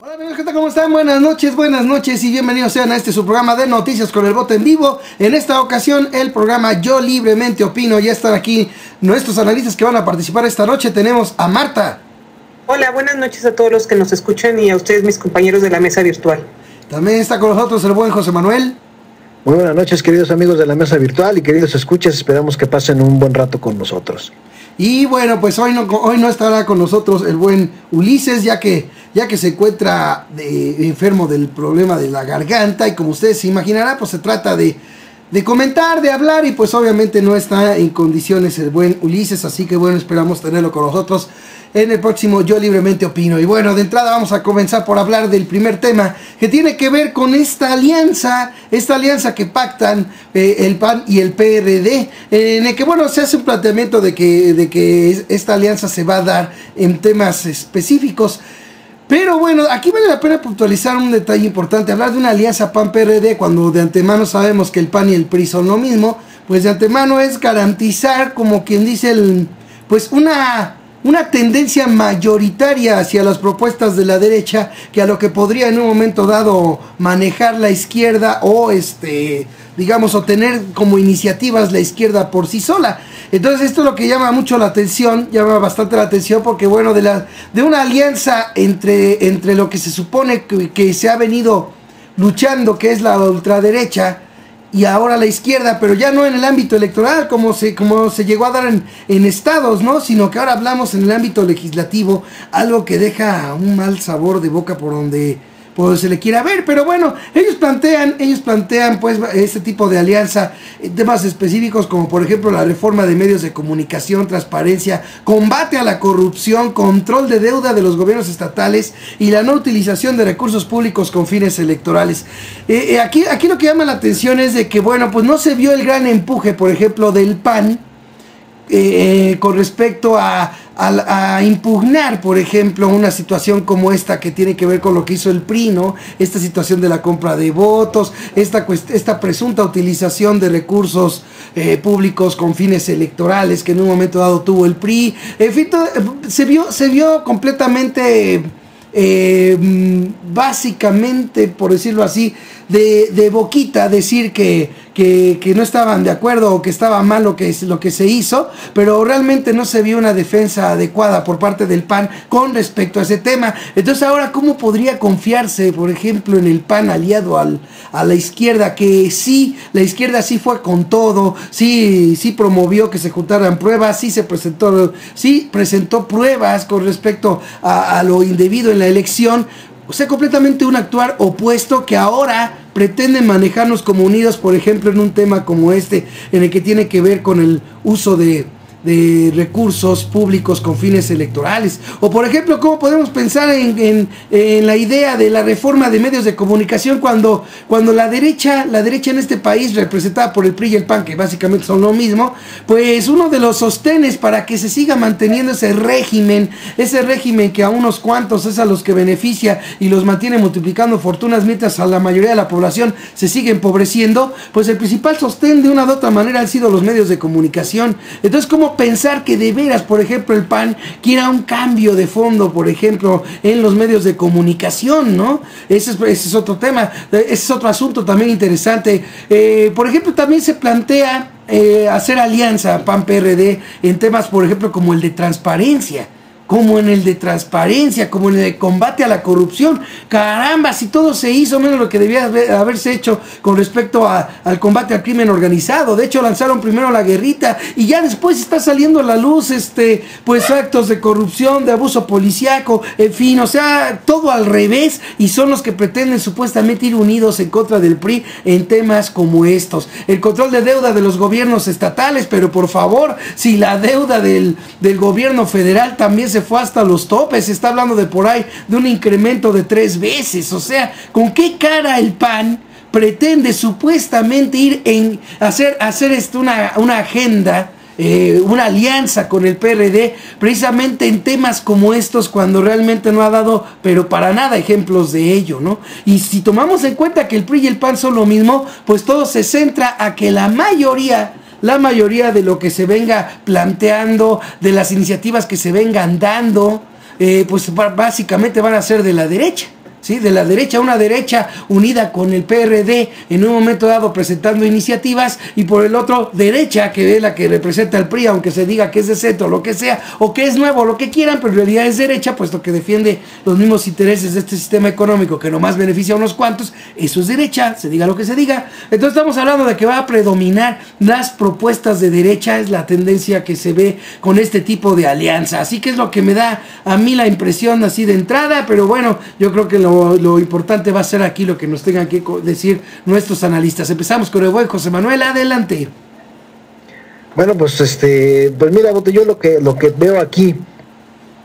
Hola amigos, ¿qué tal? ¿Cómo están? Buenas noches y bienvenidos sean a este su programa de noticias con el voto en vivo. En esta ocasión el programa Yo Libremente Opino. Ya están aquí nuestros analistas que van a participar esta noche. Tenemos a Marta. Hola, buenas noches a todos los que nos escuchan y a ustedes, mis compañeros de la mesa virtual. También está con nosotros el buen José Manuel. Muy buenas noches, queridos amigos de la mesa virtual y queridos escuchas. Esperamos que pasen un buen rato con nosotros. Y bueno, pues hoy no estará con nosotros el buen Ulises, ya que se encuentra enfermo del problema de la garganta. Y como ustedes se imaginarán, pues se trata de comentar, de hablar, y pues obviamente no está en condiciones el buen Ulises. Así que bueno, esperamos tenerlo con nosotros en el próximo Yo Libremente Opino. Y bueno, de entrada vamos a comenzar por hablar del primer tema, que tiene que ver con esta alianza que pactan el PAN y el PRD, en el que bueno, se hace un planteamiento de que esta alianza se va a dar en temas específicos. Pero bueno, aquí vale la pena puntualizar un detalle importante. Hablar de una alianza PAN-PRD cuando de antemano sabemos que el PAN y el PRI son lo mismo, pues de antemano es garantizar, como quien dice, pues una tendencia mayoritaria hacia las propuestas de la derecha, que a lo que podría en un momento dado manejar la izquierda o digamos, o tener como iniciativas la izquierda por sí sola. Entonces esto es lo que llama mucho la atención, llama bastante la atención, porque bueno, de una alianza entre lo que se supone que se ha venido luchando, que es la ultraderecha, y ahora la izquierda, pero ya no en el ámbito electoral como se llegó a dar en estados, ¿no? Sino que ahora hablamos en el ámbito legislativo, algo que deja un mal sabor de boca por donde se le quiera ver. Pero bueno, ellos plantean pues este tipo de alianza en temas específicos como por ejemplo la reforma de medios de comunicación, transparencia, combate a la corrupción, control de deuda de los gobiernos estatales y la no utilización de recursos públicos con fines electorales. Aquí lo que llama la atención es de que bueno, pues no se vio el gran empuje, por ejemplo, del PAN con respecto a impugnar, por ejemplo, una situación como esta que tiene que ver con lo que hizo el PRI, ¿no? Esta situación de la compra de votos, esta presunta utilización de recursos públicos con fines electorales que en un momento dado tuvo el PRI. En fin, se vio completamente, básicamente, por decirlo así, de boquita, decir que no estaban de acuerdo o que estaba mal lo que se hizo, pero realmente no se vio una defensa adecuada por parte del PAN con respecto a ese tema. Entonces ahora, ¿cómo podría confiarse, por ejemplo, en el PAN aliado a la izquierda? Que sí, la izquierda sí fue con todo, sí promovió que se juntaran pruebas, sí presentó pruebas con respecto a lo indebido en la elección. O sea, completamente un actuar opuesto que ahora pretenden manejarnos como unidos, por ejemplo, en un tema como este, en el que tiene que ver con el uso de recursos públicos con fines electorales. O por ejemplo, ¿cómo podemos pensar en la idea de la reforma de medios de comunicación cuando la derecha en este país, representada por el PRI y el PAN, que básicamente son lo mismo, pues uno de los sostenes para que se siga manteniendo ese régimen que a unos cuantos es a los que beneficia y los mantiene multiplicando fortunas, mientras a la mayoría de la población se sigue empobreciendo, pues el principal sostén de una u otra manera han sido los medios de comunicación. Entonces, ¿cómo pensar que de veras, por ejemplo, el PAN quiera un cambio de fondo, por ejemplo, en los medios de comunicación, ¿no? Ese es otro tema, ese es otro asunto también interesante. Por ejemplo, también se plantea hacer alianza PAN-PRD en temas, por ejemplo, como el de transparencia, como en el de combate a la corrupción. Caramba, si todo se hizo menos lo que debía haberse hecho con respecto al combate al crimen organizado. De hecho, lanzaron primero la guerrita y ya después está saliendo a la luz pues actos de corrupción, de abuso policíaco, en fin, o sea, todo al revés, y son los que pretenden supuestamente ir unidos en contra del PRI en temas como estos. El control de deuda de los gobiernos estatales, pero por favor, si la deuda del gobierno federal también se fue hasta los topes, se está hablando de por ahí de un incremento de 3 veces, o sea, ¿con qué cara el PAN pretende supuestamente ir hacer una agenda, una alianza con el PRD, precisamente en temas como estos, cuando realmente no ha dado, pero para nada, ejemplos de ello, ¿no? Y si tomamos en cuenta que el PRI y el PAN son lo mismo, pues todo se centra a que la mayoría de lo que se venga planteando, de las iniciativas que se vengan dando, pues básicamente van a ser de la derecha. ¿sí? De la derecha, una derecha unida con el PRD en un momento dado presentando iniciativas, y por el otro derecha, que es la que representa el PRI, aunque se diga que es de centro, lo que sea, o que es nuevo, lo que quieran, pero en realidad es derecha, puesto que defiende los mismos intereses de este sistema económico que nomás beneficia a unos cuantos. Eso es derecha, se diga lo que se diga. Entonces estamos hablando de que va a predominar las propuestas de derecha, es la tendencia que se ve con este tipo de alianza. Así que es lo que me da a mí la impresión así de entrada, pero bueno, yo creo que lo importante va a ser aquí lo que nos tengan que decir nuestros analistas. Empezamos con el buen José Manuel, adelante. Bueno, pues pues mira, Bote, yo lo que veo aquí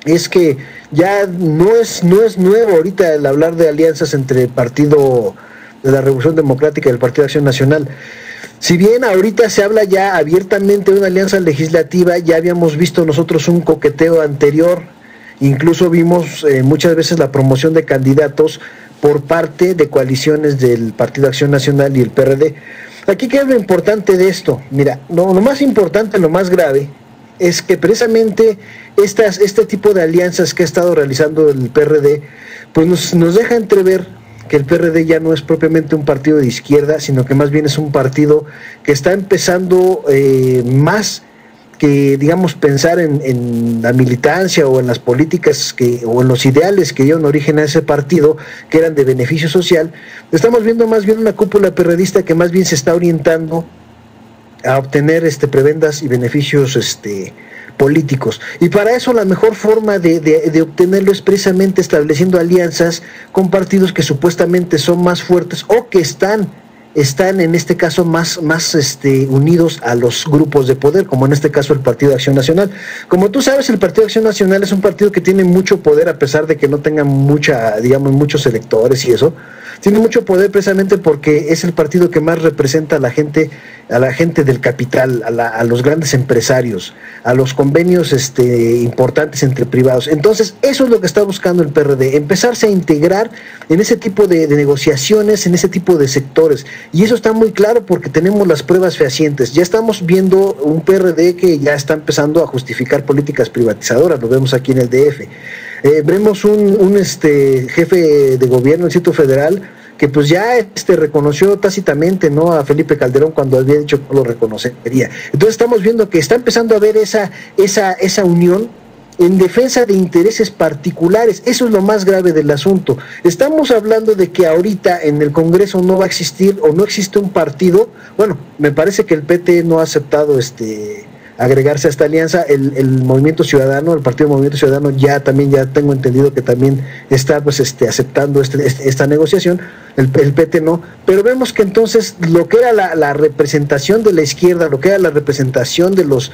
es que ya no es nuevo ahorita el hablar de alianzas entre el Partido de la Revolución Democrática y el Partido de Acción Nacional. Si bien ahorita se habla ya abiertamente de una alianza legislativa, ya habíamos visto nosotros un coqueteo anterior, incluso vimos muchas veces la promoción de candidatos por parte de coaliciones del Partido de Acción Nacional y el PRD. Aquí, ¿qué es lo importante de esto? Mira, lo más importante, lo más grave, es que precisamente este tipo de alianzas que ha estado realizando el PRD, pues nos deja entrever que el PRD ya no es propiamente un partido de izquierda, sino que más bien es un partido que está empezando más que, digamos, pensar en la militancia o en las políticas o en los ideales que dieron origen a ese partido, que eran de beneficio social. Estamos viendo más bien una cúpula perredista que más bien se está orientando a obtener prebendas y beneficios políticos, y para eso la mejor forma de obtenerlo es precisamente estableciendo alianzas con partidos que supuestamente son más fuertes o que están en este caso más unidos a los grupos de poder, como en este caso el Partido de Acción Nacional. Como tú sabes, el Partido de Acción Nacional es un partido que tiene mucho poder, a pesar de que no tenga muchos electores y eso. Tiene mucho poder precisamente porque es el partido que más representa a la gente del capital, a los grandes empresarios, a los convenios importantes entre privados. Entonces, eso es lo que está buscando el PRD, empezarse a integrar en ese tipo de negociaciones, en ese tipo de sectores. Y eso está muy claro porque tenemos las pruebas fehacientes. Ya estamos viendo un PRD que ya está empezando a justificar políticas privatizadoras, lo vemos aquí en el DF. Vemos un jefe de gobierno del Distrito Federal que pues ya reconoció tácitamente, ¿no?, a Felipe Calderón cuando había dicho que lo reconocería. Entonces estamos viendo que está empezando a haber esa unión en defensa de intereses particulares. Eso es lo más grave del asunto. Estamos hablando de que ahorita en el Congreso no va a existir o no existe un partido. Bueno, me parece que el PT no ha aceptado agregarse a esta alianza. El Movimiento Ciudadano, el Partido Movimiento Ciudadano ya tengo entendido que también está aceptando esta negociación. El PT no, pero vemos que entonces lo que era la representación de la izquierda, lo que era la representación de los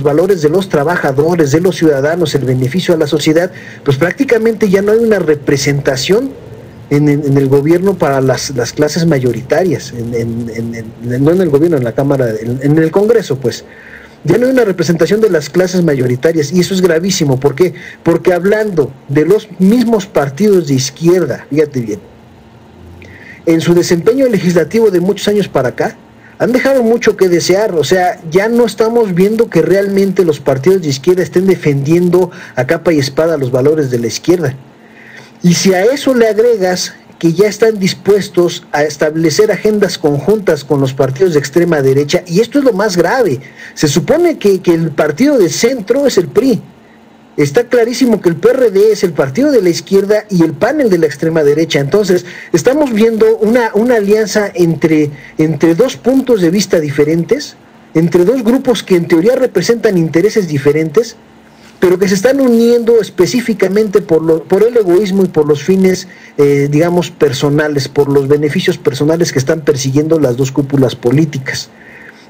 valores de los trabajadores, de los ciudadanos, el beneficio a la sociedad, pues prácticamente ya no hay una representación en el gobierno para las clases mayoritarias, no en el gobierno, en la Cámara, en el Congreso, pues. Ya no hay una representación de las clases mayoritarias, y eso es gravísimo. ¿Por qué? Porque hablando de los mismos partidos de izquierda, fíjate bien, en su desempeño legislativo de muchos años para acá, han dejado mucho que desear. O sea, ya no estamos viendo que realmente los partidos de izquierda estén defendiendo a capa y espada los valores de la izquierda. Y si a eso le agregas que ya están dispuestos a establecer agendas conjuntas con los partidos de extrema derecha, y esto es lo más grave. Se supone que el partido de centro es el PRI. Está clarísimo que el PRD es el partido de la izquierda y el panel de la extrema derecha. Entonces, estamos viendo una alianza entre dos puntos de vista diferentes, entre dos grupos que en teoría representan intereses diferentes, pero que se están uniendo específicamente por el egoísmo y por los fines, digamos, personales, por los beneficios personales que están persiguiendo las dos cúpulas políticas.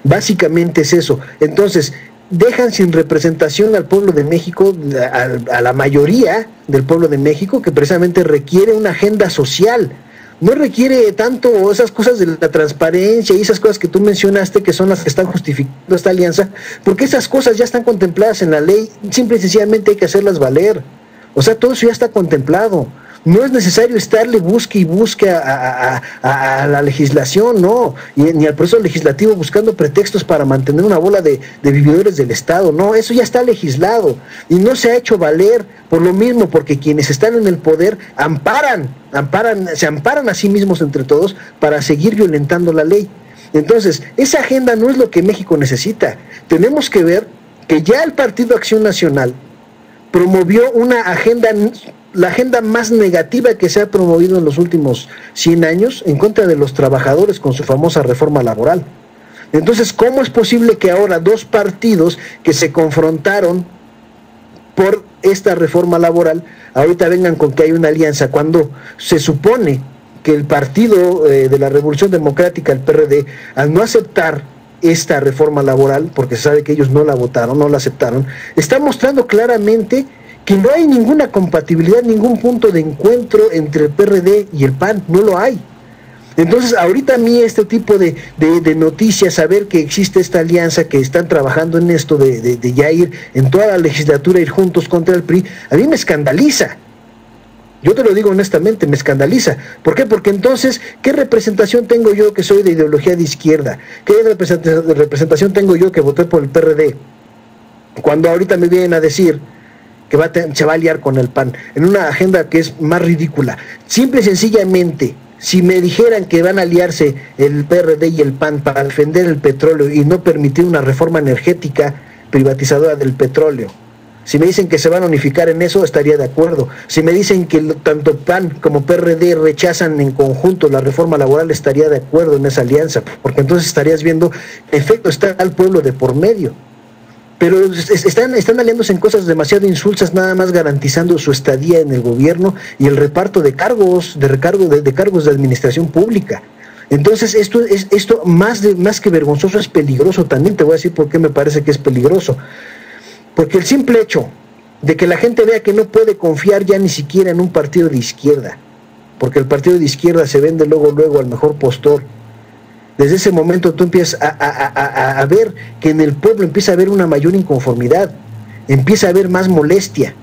Básicamente es eso. Entonces, dejan sin representación al pueblo de México, a la mayoría del pueblo de México, que precisamente requiere una agenda social. No requiere tanto esas cosas de la transparencia y esas cosas que tú mencionaste, que son las que están justificando esta alianza, porque esas cosas ya están contempladas en la ley. Simple y sencillamente hay que hacerlas valer. O sea, todo eso ya está contemplado. No es necesario estarle busque y busque a la legislación, no, ni al proceso legislativo buscando pretextos para mantener una bola de vividores del Estado, no, eso ya está legislado y no se ha hecho valer por lo mismo, porque quienes están en el poder se amparan a sí mismos entre todos para seguir violentando la ley. Entonces, esa agenda no es lo que México necesita. Tenemos que ver que ya el Partido Acción Nacional promovió una agenda, la agenda más negativa que se ha promovido en los últimos 100 años en contra de los trabajadores con su famosa reforma laboral. Entonces, ¿cómo es posible que ahora dos partidos que se confrontaron por esta reforma laboral ahorita vengan con que hay una alianza cuando se supone que el Partido de la Revolución Democrática, el PRD, al no aceptar esta reforma laboral, porque se sabe que ellos no la votaron, no la aceptaron, está mostrando claramente que no hay ninguna compatibilidad, ningún punto de encuentro entre el PRD y el PAN, no lo hay. Entonces, ahorita a mí este tipo de noticias, saber que existe esta alianza, que están trabajando en esto de ya ir en toda la legislatura, ir juntos contra el PRI, a mí me escandaliza. Yo te lo digo honestamente, me escandaliza. ¿Por qué? Porque entonces, ¿qué representación tengo yo que soy de ideología de izquierda? ¿Qué representación tengo yo que voté por el PRD? Cuando ahorita me vienen a decir que se va a aliar con el PAN, en una agenda que es más ridícula. Simple y sencillamente, si me dijeran que van a aliarse el PRD y el PAN para defender el petróleo y no permitir una reforma energética privatizadora del petróleo, si me dicen que se van a unificar en eso, estaría de acuerdo. Si me dicen que tanto PAN como PRD rechazan en conjunto la reforma laboral, estaría de acuerdo en esa alianza, porque entonces estarías viendo, en efecto, está al pueblo de por medio. Pero están aliándose en cosas demasiado insulsas, nada más garantizando su estadía en el gobierno y el reparto de cargos, de cargos de administración pública. Entonces esto más que vergonzoso, es peligroso. También te voy a decir por qué me parece que es peligroso. Porque el simple hecho de que la gente vea que no puede confiar ya ni siquiera en un partido de izquierda, porque el partido de izquierda se vende luego al mejor postor, desde ese momento tú empiezas a ver que en el pueblo empieza a haber una mayor inconformidad, empieza a haber más molestia.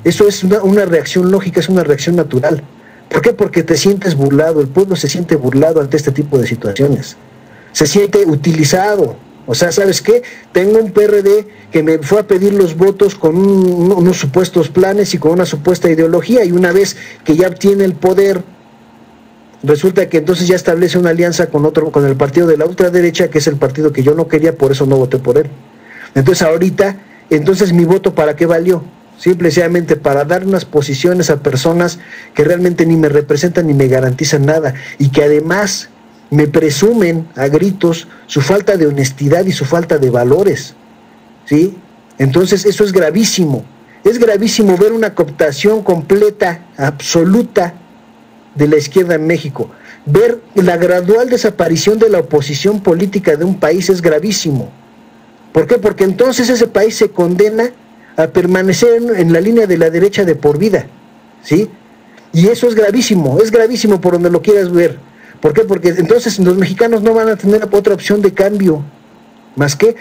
Eso es una reacción lógica, es una reacción natural. ¿Por qué? Porque te sientes burlado, el pueblo se siente burlado ante este tipo de situaciones, se siente utilizado. O sea, ¿sabes qué? Tengo un PRD que me fue a pedir los votos con unos supuestos planes y con una supuesta ideología, y una vez que ya obtiene el poder, resulta que entonces ya establece una alianza con el partido de la ultraderecha, que es el partido que yo no quería, por eso no voté por él. Entonces ahorita, mi voto ¿para qué valió? Simplemente para dar unas posiciones a personas que realmente ni me representan ni me garantizan nada, y que además me presumen a gritos su falta de honestidad y su falta de valores, ¿sí? Entonces eso es gravísimo ver una cooptación completa, absoluta de la izquierda en México. Ver la gradual desaparición de la oposición política de un país es gravísimo. ¿Por qué? Porque entonces ese país se condena a permanecer en la línea de la derecha de por vida, ¿sí? Y eso es gravísimo por donde lo quieras ver. ¿Por qué? Porque entonces los mexicanos no van a tener otra opción de cambio más que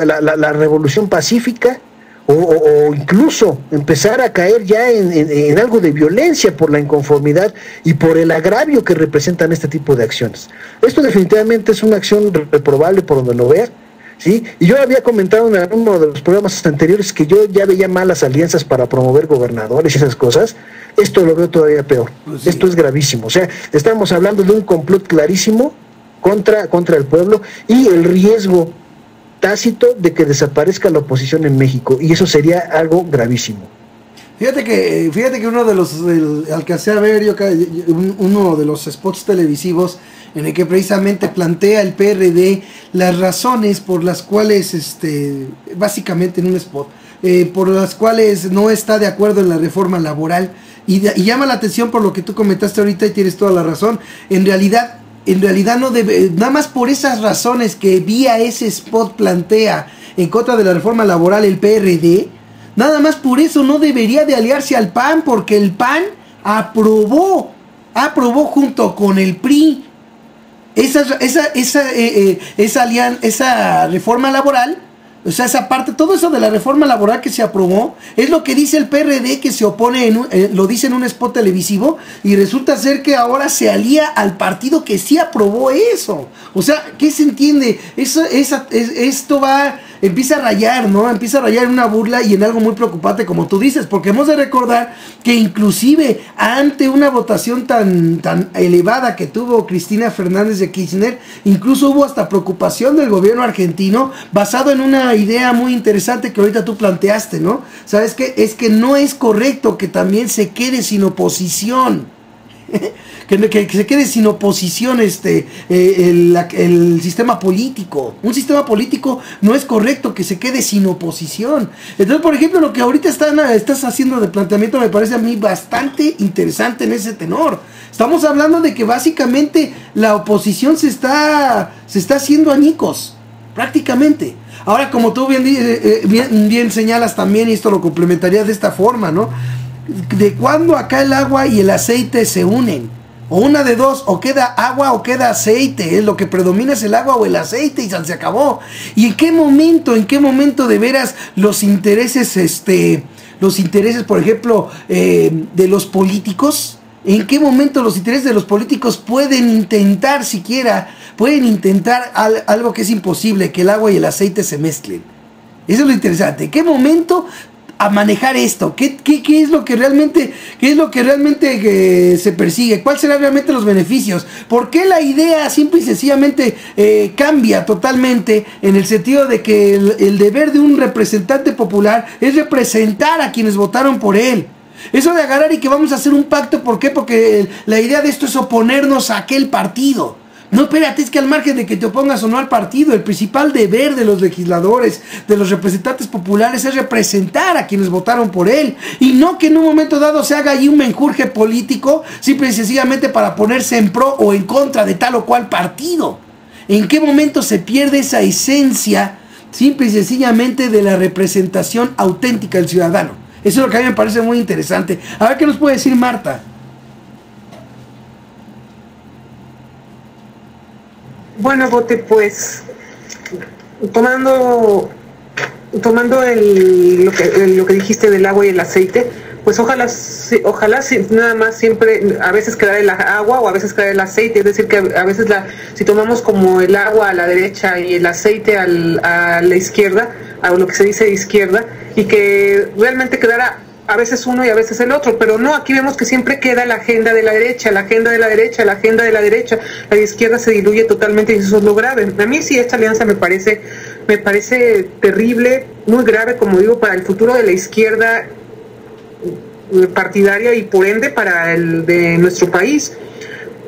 la revolución pacífica, o incluso empezar a caer ya en algo de violencia por la inconformidad y por el agravio que representan este tipo de acciones. Esto definitivamente es una acción reprobable por donde lo veas, ¿sí? Y yo había comentado en uno de los programas anteriores que yo ya veía malas alianzas para promover gobernadores y esas cosas. Esto lo veo todavía peor. Pues sí. Esto es gravísimo. O sea, estamos hablando de un complot clarísimo contra el pueblo y el riesgo tácito de que desaparezca la oposición en México, y eso sería algo gravísimo. Fíjate que uno de los, alcancé a ver uno de los spots televisivos en el que precisamente plantea el PRD las razones por las cuales, básicamente en un spot, por las cuales no está de acuerdo en la reforma laboral, y llama la atención por lo que tú comentaste ahorita, y tienes toda la razón. En realidad no debe, nada más por esas razones que vía ese spot plantea en contra de la reforma laboral el PRD, nada más por eso no debería de aliarse al PAN, porque el PAN aprobó junto con el PRI esa reforma laboral, O sea, esa parte, todo eso de la reforma laboral que se aprobó, es lo que dice el PRD, que se opone, lo dice en un spot televisivo, y resulta ser que ahora se alía al partido que sí aprobó eso. O sea, ¿qué se entiende? Esto empieza a rayar, ¿no? Empieza a rayar en una burla y en algo muy preocupante, como tú dices, porque hemos de recordar que inclusive ante una votación tan elevada que tuvo Cristina Fernández de Kirchner, incluso hubo hasta preocupación del gobierno argentino, basado en una idea muy interesante que ahorita tú planteaste, ¿no? ¿Sabes qué? Es que no es correcto que también se quede sin oposición. Que se quede sin oposición el sistema político. Un sistema político no es correcto que se quede sin oposición. Entonces, por ejemplo, lo que ahorita estás haciendo de planteamiento me parece a mí bastante interesante en ese tenor. Estamos hablando de que básicamente la oposición se está haciendo añicos, prácticamente. Ahora, como tú bien señalas también, y esto lo complementaría de esta forma, ¿no? ¿De cuándo acá el agua y el aceite se unen? O una de dos, o queda agua o queda aceite, lo que predomina es el agua o el aceite y se acabó. ¿Y en qué momento de veras los intereses, por ejemplo, de los políticos, en qué momento los intereses de los políticos pueden intentar algo que es imposible, que el agua y el aceite se mezclen? Eso es lo interesante. ¿En qué momento a manejar esto? ¿Qué es lo que realmente se persigue? ¿Cuáles serán realmente los beneficios? ¿Por qué la idea simple y sencillamente cambia totalmente, en el sentido de que el deber de un representante popular es representar a quienes votaron por él? Eso de agarrar y que vamos a hacer un pacto, ¿por qué? Porque la idea de esto es oponernos a aquel partido. No, espérate, es que al margen de que te opongas o no al partido, el principal deber de los legisladores, de los representantes populares, es representar a quienes votaron por él, y no que en un momento dado se haga allí un menjurje político, simple y sencillamente para ponerse en pro o en contra de tal o cual partido. ¿En qué momento se pierde esa esencia, simple y sencillamente, de la representación auténtica del ciudadano? Eso es lo que a mí me parece muy interesante. A ver qué nos puede decir Marta. Bueno, Bote, pues tomando lo que dijiste del agua y el aceite, pues ojalá nada más siempre, a veces quedar el agua o a veces quedar el aceite, es decir, que a veces si tomamos como el agua a la derecha y el aceite a la izquierda, a lo que se dice izquierda, y que realmente quedara a veces uno y a veces el otro, pero no, aquí vemos que siempre queda la agenda de la derecha, la agenda de la derecha, la agenda de la derecha, la de izquierda se diluye totalmente, y eso es lo grave. A mí sí, esta alianza me parece terrible, muy grave, como digo, para el futuro de la izquierda partidaria y por ende para el de nuestro país.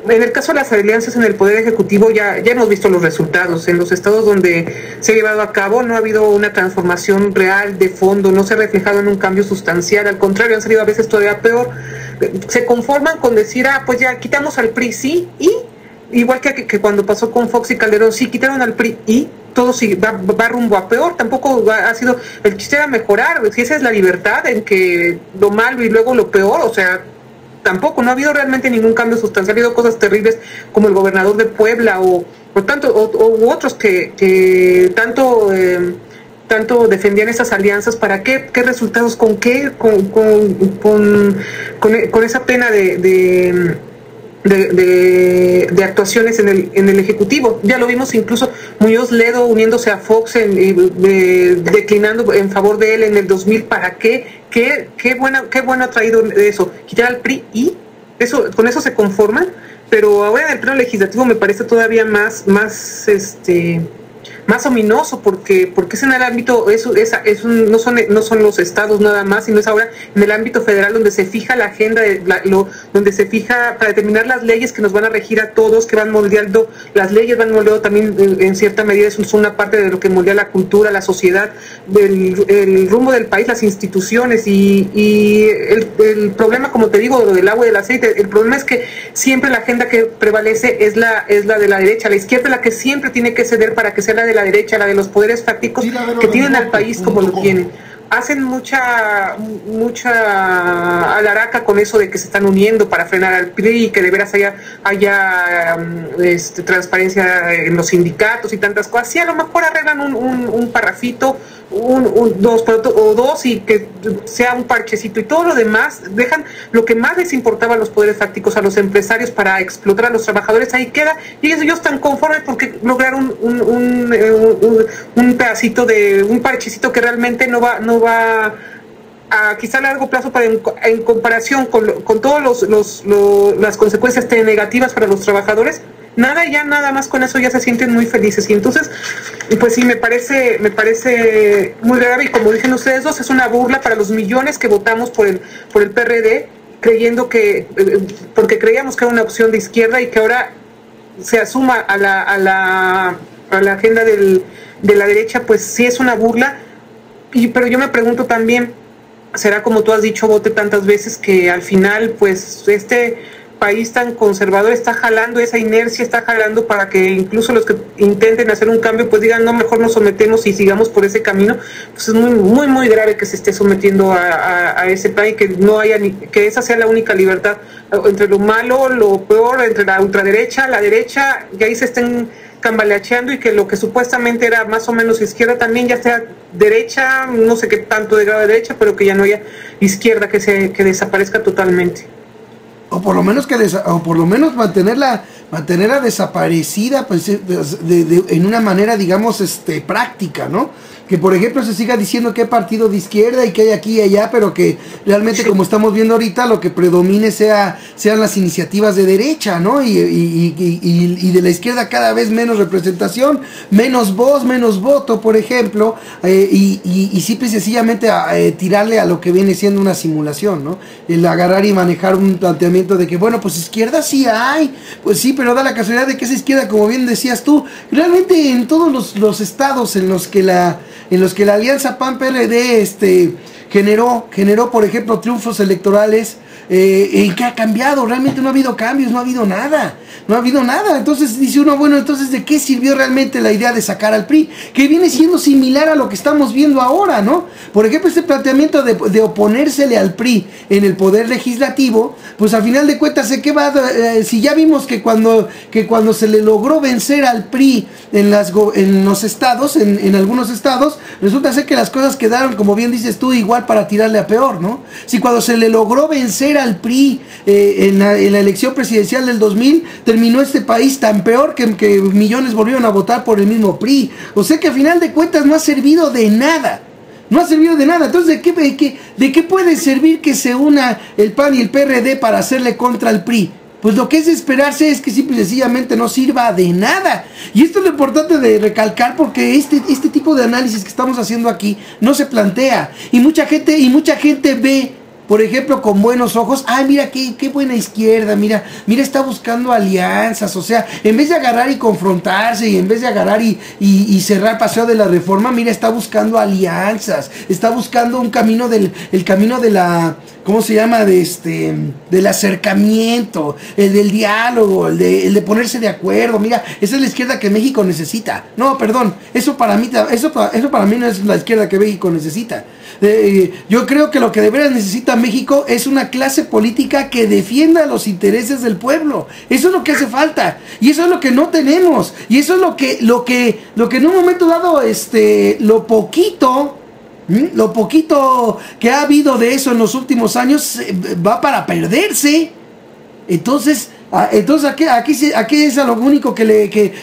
En el caso de las alianzas en el Poder Ejecutivo ya hemos visto los resultados. En los estados donde se ha llevado a cabo no ha habido una transformación real de fondo, no se ha reflejado en un cambio sustancial, al contrario, han salido a veces todavía peor. Se conforman con decir, pues ya quitamos al PRI, sí, y igual que cuando pasó con Fox y Calderón, sí, quitaron al PRI y todo va rumbo a peor. Tampoco ha sido, el chiste era mejorar, si esa es la libertad, en que lo malo y luego lo peor, o sea, tampoco, no ha habido realmente ningún cambio sustancial. Ha habido cosas terribles como el gobernador de Puebla u otros que tanto defendían esas alianzas. ¿Para qué resultados? ¿Con qué? Con esa pena de actuaciones en el Ejecutivo. Ya lo vimos, incluso Muñoz Ledo uniéndose a Fox, declinando en favor de él en el 2000. ¿Para qué? ¿Qué bueno ha traído eso? Quitar al PRI y con eso se conforman. Pero ahora en el pleno legislativo me parece todavía más ominoso, porque es en el ámbito, no son los estados nada más, sino es ahora en el ámbito federal donde se fija la agenda, donde se fija para determinar las leyes que nos van a regir a todos, que van moldeando, las leyes van moldeando también en cierta medida, son una parte de lo que moldea la cultura, la sociedad, el rumbo del país, las instituciones, y el problema, como te digo, del agua y del aceite, el problema es que siempre la agenda que prevalece es la de la derecha. La izquierda es la que siempre tiene que ceder para que sea la de la derecha, la de los poderes fácticos que tienen al país como lo tienen. hacen mucha alaraca con eso de que se están uniendo para frenar al PRI y que de veras haya transparencia en los sindicatos y tantas cosas. Sí, a lo mejor arreglan un parrafito, dos y que sea un parchecito, y todo lo demás dejan lo que más les importaba a los poderes fácticos, a los empresarios, para explotar a los trabajadores. Ahí queda, y ellos están conformes porque lograron un pedacito de un parchecito que realmente no va a quizá a largo plazo, en comparación con todas las consecuencias negativas para los trabajadores. Nada más con eso ya se sienten muy felices. Y entonces, pues sí, me parece muy grave, y como dicen ustedes dos, es una burla para los millones que votamos por el PRD, porque creíamos que era una opción de izquierda, y que ahora se asuma a la agenda de la derecha. Pues sí, es una burla. Pero yo me pregunto también, será como tú has dicho, Bote, tantas veces, que al final pues este país tan conservador está jalando esa inercia, está jalando para que incluso los que intenten hacer un cambio pues digan, no, mejor nos sometemos y sigamos por ese camino. Pues es muy grave que se esté sometiendo a ese plan, y que no haya que esa sea la única libertad entre lo malo, lo peor, entre la ultraderecha, la derecha, y ahí se estén cambaleacheando, y que lo que supuestamente era más o menos izquierda también ya sea derecha, no sé qué tanto de grado de derecha, pero que ya no haya izquierda, que desaparezca totalmente. O por lo menos mantenerla desaparecida, pues en una manera, digamos, práctica, ¿no? Que por ejemplo se siga diciendo que hay partido de izquierda y que hay aquí y allá, pero que realmente, como estamos viendo ahorita, lo que predomine sean las iniciativas de derecha, ¿no? Y de la izquierda cada vez menos representación, menos voz, menos voto, por ejemplo, y simple y sencillamente tirarle a lo que viene siendo una simulación, ¿no? El agarrar y manejar un planteamiento de que, bueno, pues izquierda sí hay, pues sí, pero da la casualidad de que esa izquierda, como bien decías tú, realmente en todos los estados en los que la alianza PAN-PRD generó, por ejemplo, triunfos electorales, ¿en qué ha cambiado? Realmente no ha habido cambios, no ha habido nada. Entonces dice uno, bueno, entonces ¿de qué sirvió realmente la idea de sacar al PRI? Que viene siendo similar a lo que estamos viendo ahora, ¿no? Por ejemplo, este planteamiento de oponérsele al PRI en el poder legislativo, pues al final de cuentas, si ya vimos que cuando se le logró vencer al PRI en los estados, en algunos estados, resulta ser que las cosas quedaron, como bien dices tú, igual para tirarle a peor, ¿no? Si cuando se le logró vencer al PRI en la elección presidencial del 2000, terminó este país tan peor que millones volvieron a votar por el mismo PRI. O sea que al final de cuentas no ha servido de nada. Entonces, ¿de qué puede servir que se una el PAN y el PRD para hacerle contra el PRI? Pues lo que es de esperarse es que simple y sencillamente no sirva de nada. Y esto es lo importante de recalcar, porque este tipo de análisis que estamos haciendo aquí no se plantea. Y mucha gente ve, por ejemplo, con buenos ojos, mira qué buena izquierda, mira, está buscando alianzas. O sea, en vez de agarrar y confrontarse, y en vez de agarrar y cerrar Paseo de la Reforma, mira, está buscando alianzas, está buscando el camino de la, ¿cómo se llama? Del acercamiento, el del diálogo, el de ponerse de acuerdo. Mira, esa es la izquierda que México necesita. No, perdón, eso para mí no es la izquierda que México necesita. Yo creo que lo que de veras necesita México es una clase política que defienda los intereses del pueblo. Eso es lo que hace falta, y eso es lo que no tenemos, y eso es lo que en un momento dado, lo poquito que ha habido de eso en los últimos años va para perderse. Entonces aquí es a lo único que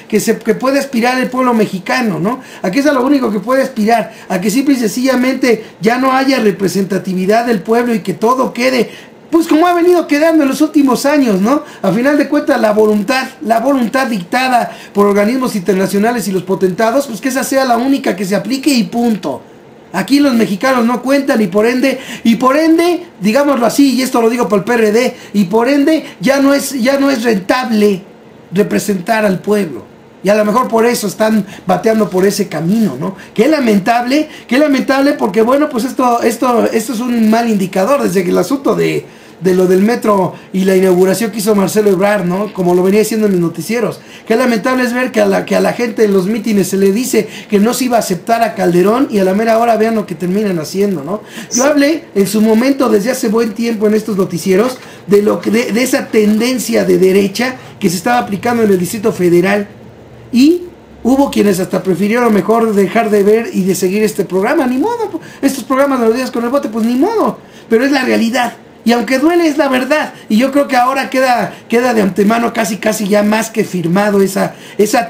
puede aspirar el pueblo mexicano, ¿no? Aquí es a lo único que puede aspirar, a que simple y sencillamente ya no haya representatividad del pueblo, y que todo quede pues como ha venido quedando en los últimos años, ¿no? A final de cuentas, la voluntad dictada por organismos internacionales y los potentados, pues que esa sea la única que se aplique, y punto. Aquí los mexicanos no cuentan, y por ende, digámoslo así, y esto lo digo por el PRD, y por ende ya no es rentable representar al pueblo. Y a lo mejor por eso están bateando por ese camino, ¿no? Qué lamentable, porque bueno, pues esto es un mal indicador. Desde que el asunto de de lo del metro y la inauguración que hizo Marcelo Ebrard, ¿no? Como lo venía diciendo en mis noticieros. Qué lamentable es ver que a la gente en los mítines se le dice que no se iba a aceptar a Calderón y a la mera hora vean lo que terminan haciendo, ¿no? Yo hablé en su momento, desde hace buen tiempo en estos noticieros, de esa tendencia de derecha que se estaba aplicando en el Distrito Federal, y hubo quienes hasta prefirieron mejor dejar de ver y de seguir este programa. Ni modo, estos programas de los días con el bote, pues ni modo, pero es la realidad, y aunque duele es la verdad, y yo creo que ahora queda de antemano casi ya más que firmado esa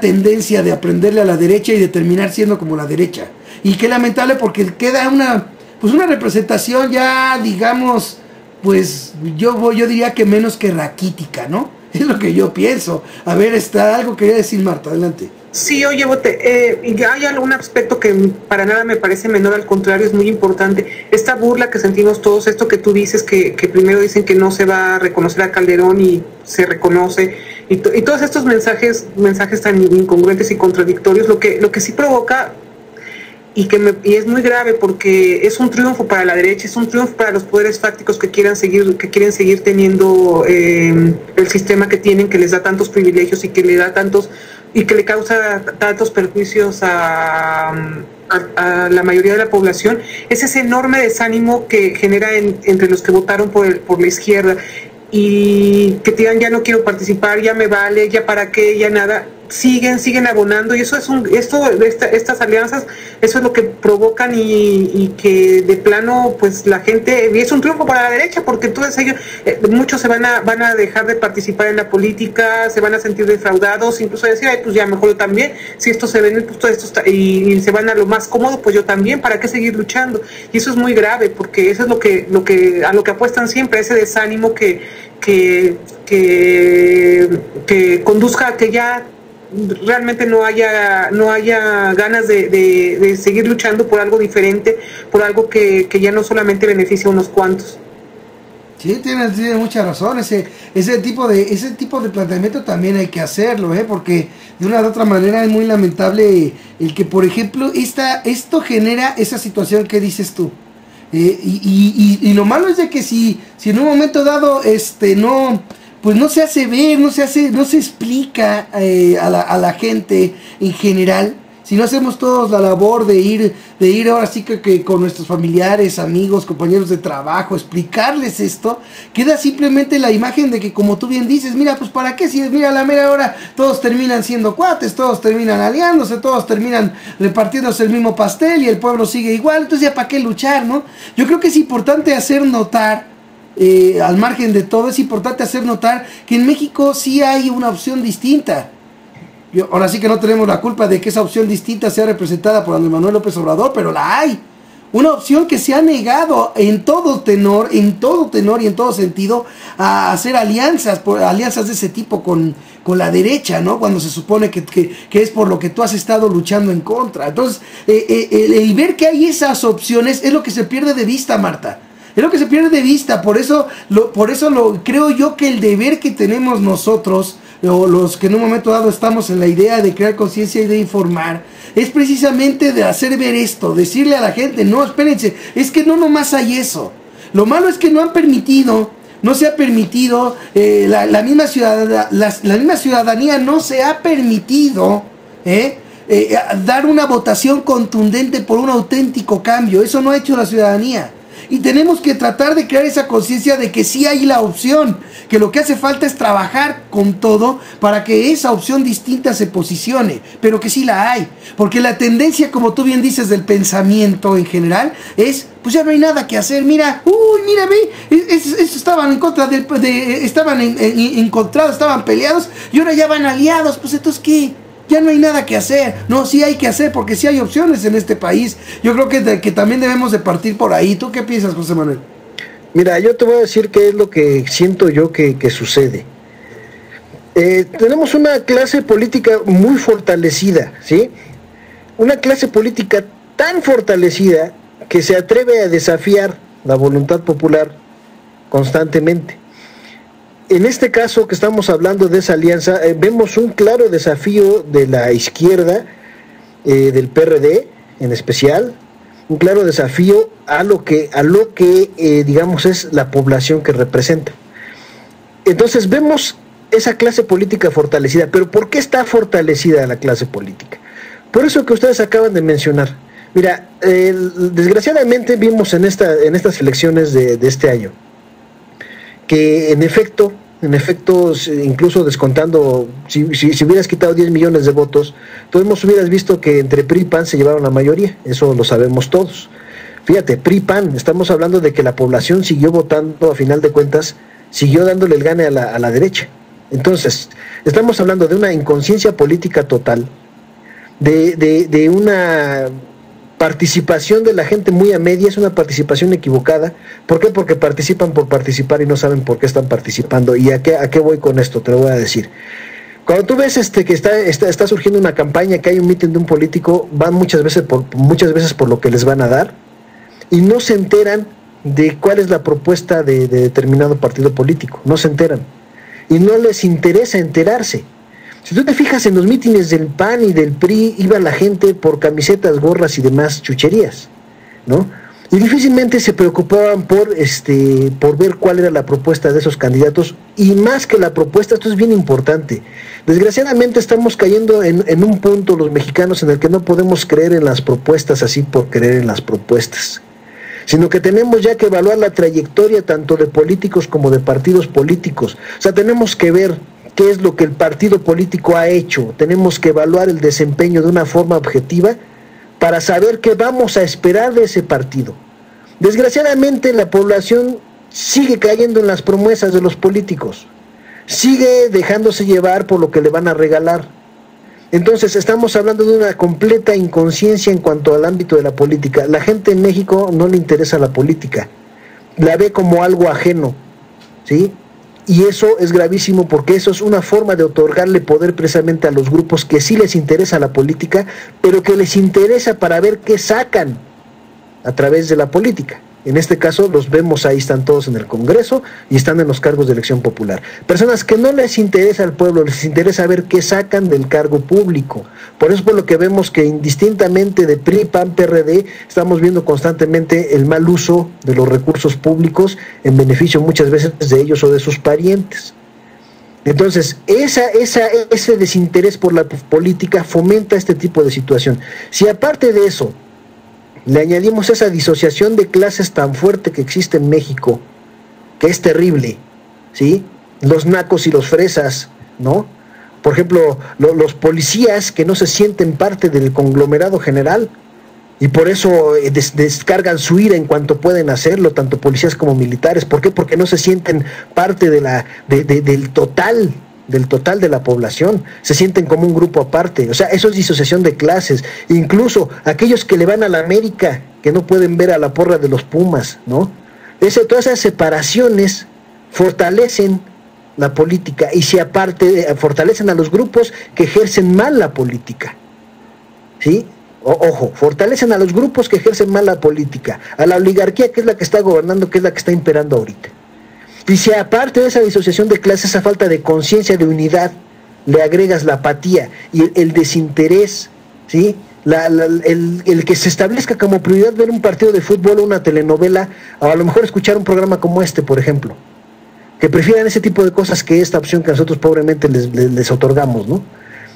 tendencia de aprenderle a la derecha y de terminar siendo como la derecha. Y qué lamentable, porque queda una representación ya, digamos, pues yo diría que menos que raquítica, ¿no? Es lo que yo pienso. A ver, algo quería decir Marta, adelante. Sí, oye, Bote, hay algún aspecto que para nada me parece menor, al contrario, es muy importante. Esta burla que sentimos todos, esto que tú dices, que primero dicen que no se va a reconocer a Calderón y se reconoce, y todos estos mensajes tan incongruentes y contradictorios, lo que sí provoca, y es muy grave, porque es un triunfo para la derecha, es un triunfo para los poderes fácticos que quieren seguir teniendo el sistema que tienen, que les da tantos privilegios y que le causa tantos perjuicios a la mayoría de la población. Es ese enorme desánimo que genera entre los que votaron por la izquierda, y que te digan ya no quiero participar, ya me vale, ya para qué, ya nada. Siguen abonando, y estas alianzas, eso es lo que provocan, y que de plano pues la gente, y es un triunfo para la derecha, porque todos ellos, muchos se van a dejar de participar en la política, se van a sentir defraudados, incluso decir, ay, pues ya mejor yo también, si esto se ven, pues todo esto está, y se van a lo más cómodo, pues yo también, ¿para qué seguir luchando? Y eso es muy grave, porque eso es a lo que apuestan siempre, ese desánimo que conduzca a que ya realmente no haya ganas de seguir luchando por algo diferente, por algo que ya no solamente beneficia a unos cuantos. Sí, tiene mucha razón. Ese tipo de planteamiento también hay que hacerlo, porque de una u otra manera es muy lamentable el que, por ejemplo, esto genera esa situación que dices tú. Y lo malo es de que si en un momento dado no se hace ver, no se explica a la gente en general, si no hacemos todos la labor de ir ahora sí que con nuestros familiares, amigos, compañeros de trabajo, explicarles esto, queda simplemente la imagen de que, como tú bien dices, mira, pues para qué, si mira, a la mera hora todos terminan siendo cuates, todos terminan aliándose, todos terminan repartiéndose el mismo pastel y el pueblo sigue igual, entonces ya para qué luchar, ¿no? Yo creo que es importante hacer notar, al margen de todo, es importante hacer notar que en México sí hay una opción distinta. Ahora sí que no tenemos la culpa de que esa opción distinta sea representada por Andrés Manuel López Obrador, pero la hay. Una opción que se ha negado en todo tenor y en todo sentido a hacer alianzas de ese tipo con la derecha, ¿no? Cuando se supone que es por lo que tú has estado luchando en contra. Entonces, el ver que hay esas opciones es lo que se pierde de vista, Marta. Es lo que se pierde de vista. Por eso creo yo que el deber que tenemos nosotros, o los que en un momento dado estamos en la idea de crear conciencia y de informar, es precisamente de hacer ver esto, decirle a la gente, no, espérense, es que no nomás hay eso. Lo malo es que no se ha permitido, la misma ciudadanía no se ha permitido dar una votación contundente por un auténtico cambio. Eso no ha hecho la ciudadanía. Y tenemos que tratar de crear esa conciencia de que sí hay la opción, que lo que hace falta es trabajar con todo para que esa opción distinta se posicione, pero que sí la hay, porque la tendencia, como tú bien dices, del pensamiento en general es, pues ya no hay nada que hacer, mira, mira, ve, estaban en contra estaban encontrados, estaban peleados, y ahora ya van aliados, pues entonces ¿qué? Ya no hay nada que hacer. No, sí hay que hacer, porque sí hay opciones en este país. Yo creo que también debemos de partir por ahí. ¿Tú qué piensas, José Manuel? Mira, yo te voy a decir qué es lo que siento yo que sucede. Tenemos una clase política muy fortalecida, ¿sí? Una clase política tan fortalecida que se atreve a desafiar la voluntad popular constantemente. En este caso que estamos hablando de esa alianza, vemos un claro desafío de la izquierda, del PRD en especial, un claro desafío a lo que digamos es la población que representa. Entonces vemos esa clase política fortalecida, pero ¿por qué está fortalecida la clase política? Por eso que ustedes acaban de mencionar. Mira, desgraciadamente vimos en estas elecciones de este año que en efecto, incluso descontando, si hubieras quitado 10 millones de votos, todos hubieras visto que entre PRI y PAN se llevaron la mayoría, eso lo sabemos todos. Fíjate, PRI-PAN, estamos hablando de que la población siguió votando, a final de cuentas, siguió dándole el gane a la derecha. Entonces, estamos hablando de una inconsciencia política total, de una participación de la gente muy a media, es una participación equivocada. ¿Por qué? Porque participan por participar y no saben por qué están participando. ¿Y a qué voy con esto? Te lo voy a decir. Cuando tú ves que está surgiendo una campaña, que hay un mitin de un político, van muchas veces por lo que les van a dar y no se enteran de cuál es la propuesta de determinado partido político, no se enteran y no les interesa enterarse. Si tú te fijas en los mítines del PAN y del PRI, iba la gente por camisetas, gorras y demás chucherías, ¿no? Y difícilmente se preocupaban por ver cuál era la propuesta de esos candidatos, y más que la propuesta, esto es bien importante. Desgraciadamente estamos cayendo en un punto los mexicanos en el que no podemos creer en las propuestas así por creer en las propuestas, sino que tenemos ya que evaluar la trayectoria tanto de políticos como de partidos políticos. O sea, tenemos que ver qué es lo que el partido político ha hecho, tenemos que evaluar el desempeño de una forma objetiva para saber qué vamos a esperar de ese partido. Desgraciadamente la población sigue cayendo en las promesas de los políticos, sigue dejándose llevar por lo que le van a regalar. Entonces estamos hablando de una completa inconsciencia en cuanto al ámbito de la política. La gente en México no le interesa la política, la ve como algo ajeno, ¿sí? Y eso es gravísimo porque eso es una forma de otorgarle poder precisamente a los grupos que sí les interesa la política, pero que les interesa para ver qué sacan a través de la política. En este caso los vemos ahí, están todos en el Congreso y están en los cargos de elección popular. Personas que no les interesa al pueblo, les interesa ver qué sacan del cargo público. Por eso es por lo que vemos que indistintamente de PRI, PAN, PRD, estamos viendo constantemente el mal uso de los recursos públicos en beneficio muchas veces de ellos o de sus parientes. Entonces, ese desinterés por la política fomenta este tipo de situación. Si aparte de eso le añadimos esa disociación de clases tan fuerte que existe en México, que es terrible, ¿sí? Los nacos y los fresas, ¿no? Por ejemplo, los policías que no se sienten parte del conglomerado general y por eso descargan su ira en cuanto pueden hacerlo, tanto policías como militares. ¿Por qué? Porque no se sienten parte del total de la población, se sienten como un grupo aparte. O sea, eso es disociación de clases. Incluso aquellos que le van a la América, que no pueden ver a la porra de los Pumas, ¿no? Todas esas separaciones fortalecen la política y si aparte fortalecen a los grupos que ejercen mal la política, ¿sí? Ojo, fortalecen a los grupos que ejercen mal la política, a la oligarquía que es la que está gobernando, que es la que está imperando ahorita. Y si aparte de esa disociación de clases, esa falta de conciencia, de unidad, le agregas la apatía y el desinterés, ¿sí? El que se establezca como prioridad ver un partido de fútbol o una telenovela, o a lo mejor escuchar un programa como este, por ejemplo, que prefieran ese tipo de cosas que esta opción que nosotros pobremente les otorgamos, ¿no?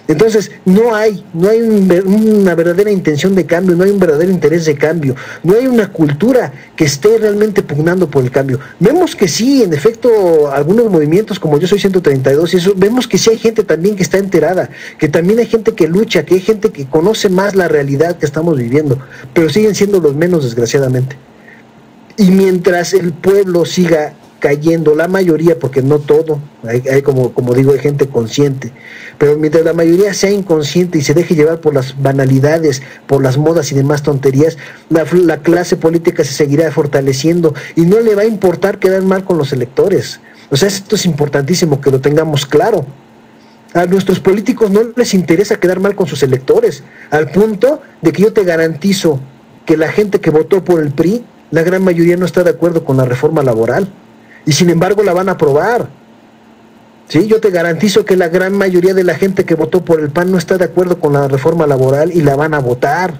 Entonces, no hay una verdadera intención de cambio, no hay un verdadero interés de cambio, no hay una cultura que esté realmente pugnando por el cambio. Vemos que sí, en efecto, algunos movimientos como Yo Soy 132 y eso, vemos que sí hay gente también que está enterada, que también hay gente que lucha, que hay gente que conoce más la realidad que estamos viviendo, pero siguen siendo los menos, desgraciadamente. Y mientras el pueblo siga cayendo, la mayoría, porque no todo, hay como digo, hay gente consciente, pero mientras la mayoría sea inconsciente y se deje llevar por las banalidades, por las modas y demás tonterías, la clase política se seguirá fortaleciendo y no le va a importar quedar mal con los electores. O sea, esto es importantísimo que lo tengamos claro. A nuestros políticos no les interesa quedar mal con sus electores, al punto de que yo te garantizo que la gente que votó por el PRI, la gran mayoría no está de acuerdo con la reforma laboral. Y sin embargo la van a aprobar. ¿Sí? Yo te garantizo que la gran mayoría de la gente que votó por el PAN no está de acuerdo con la reforma laboral y la van a votar.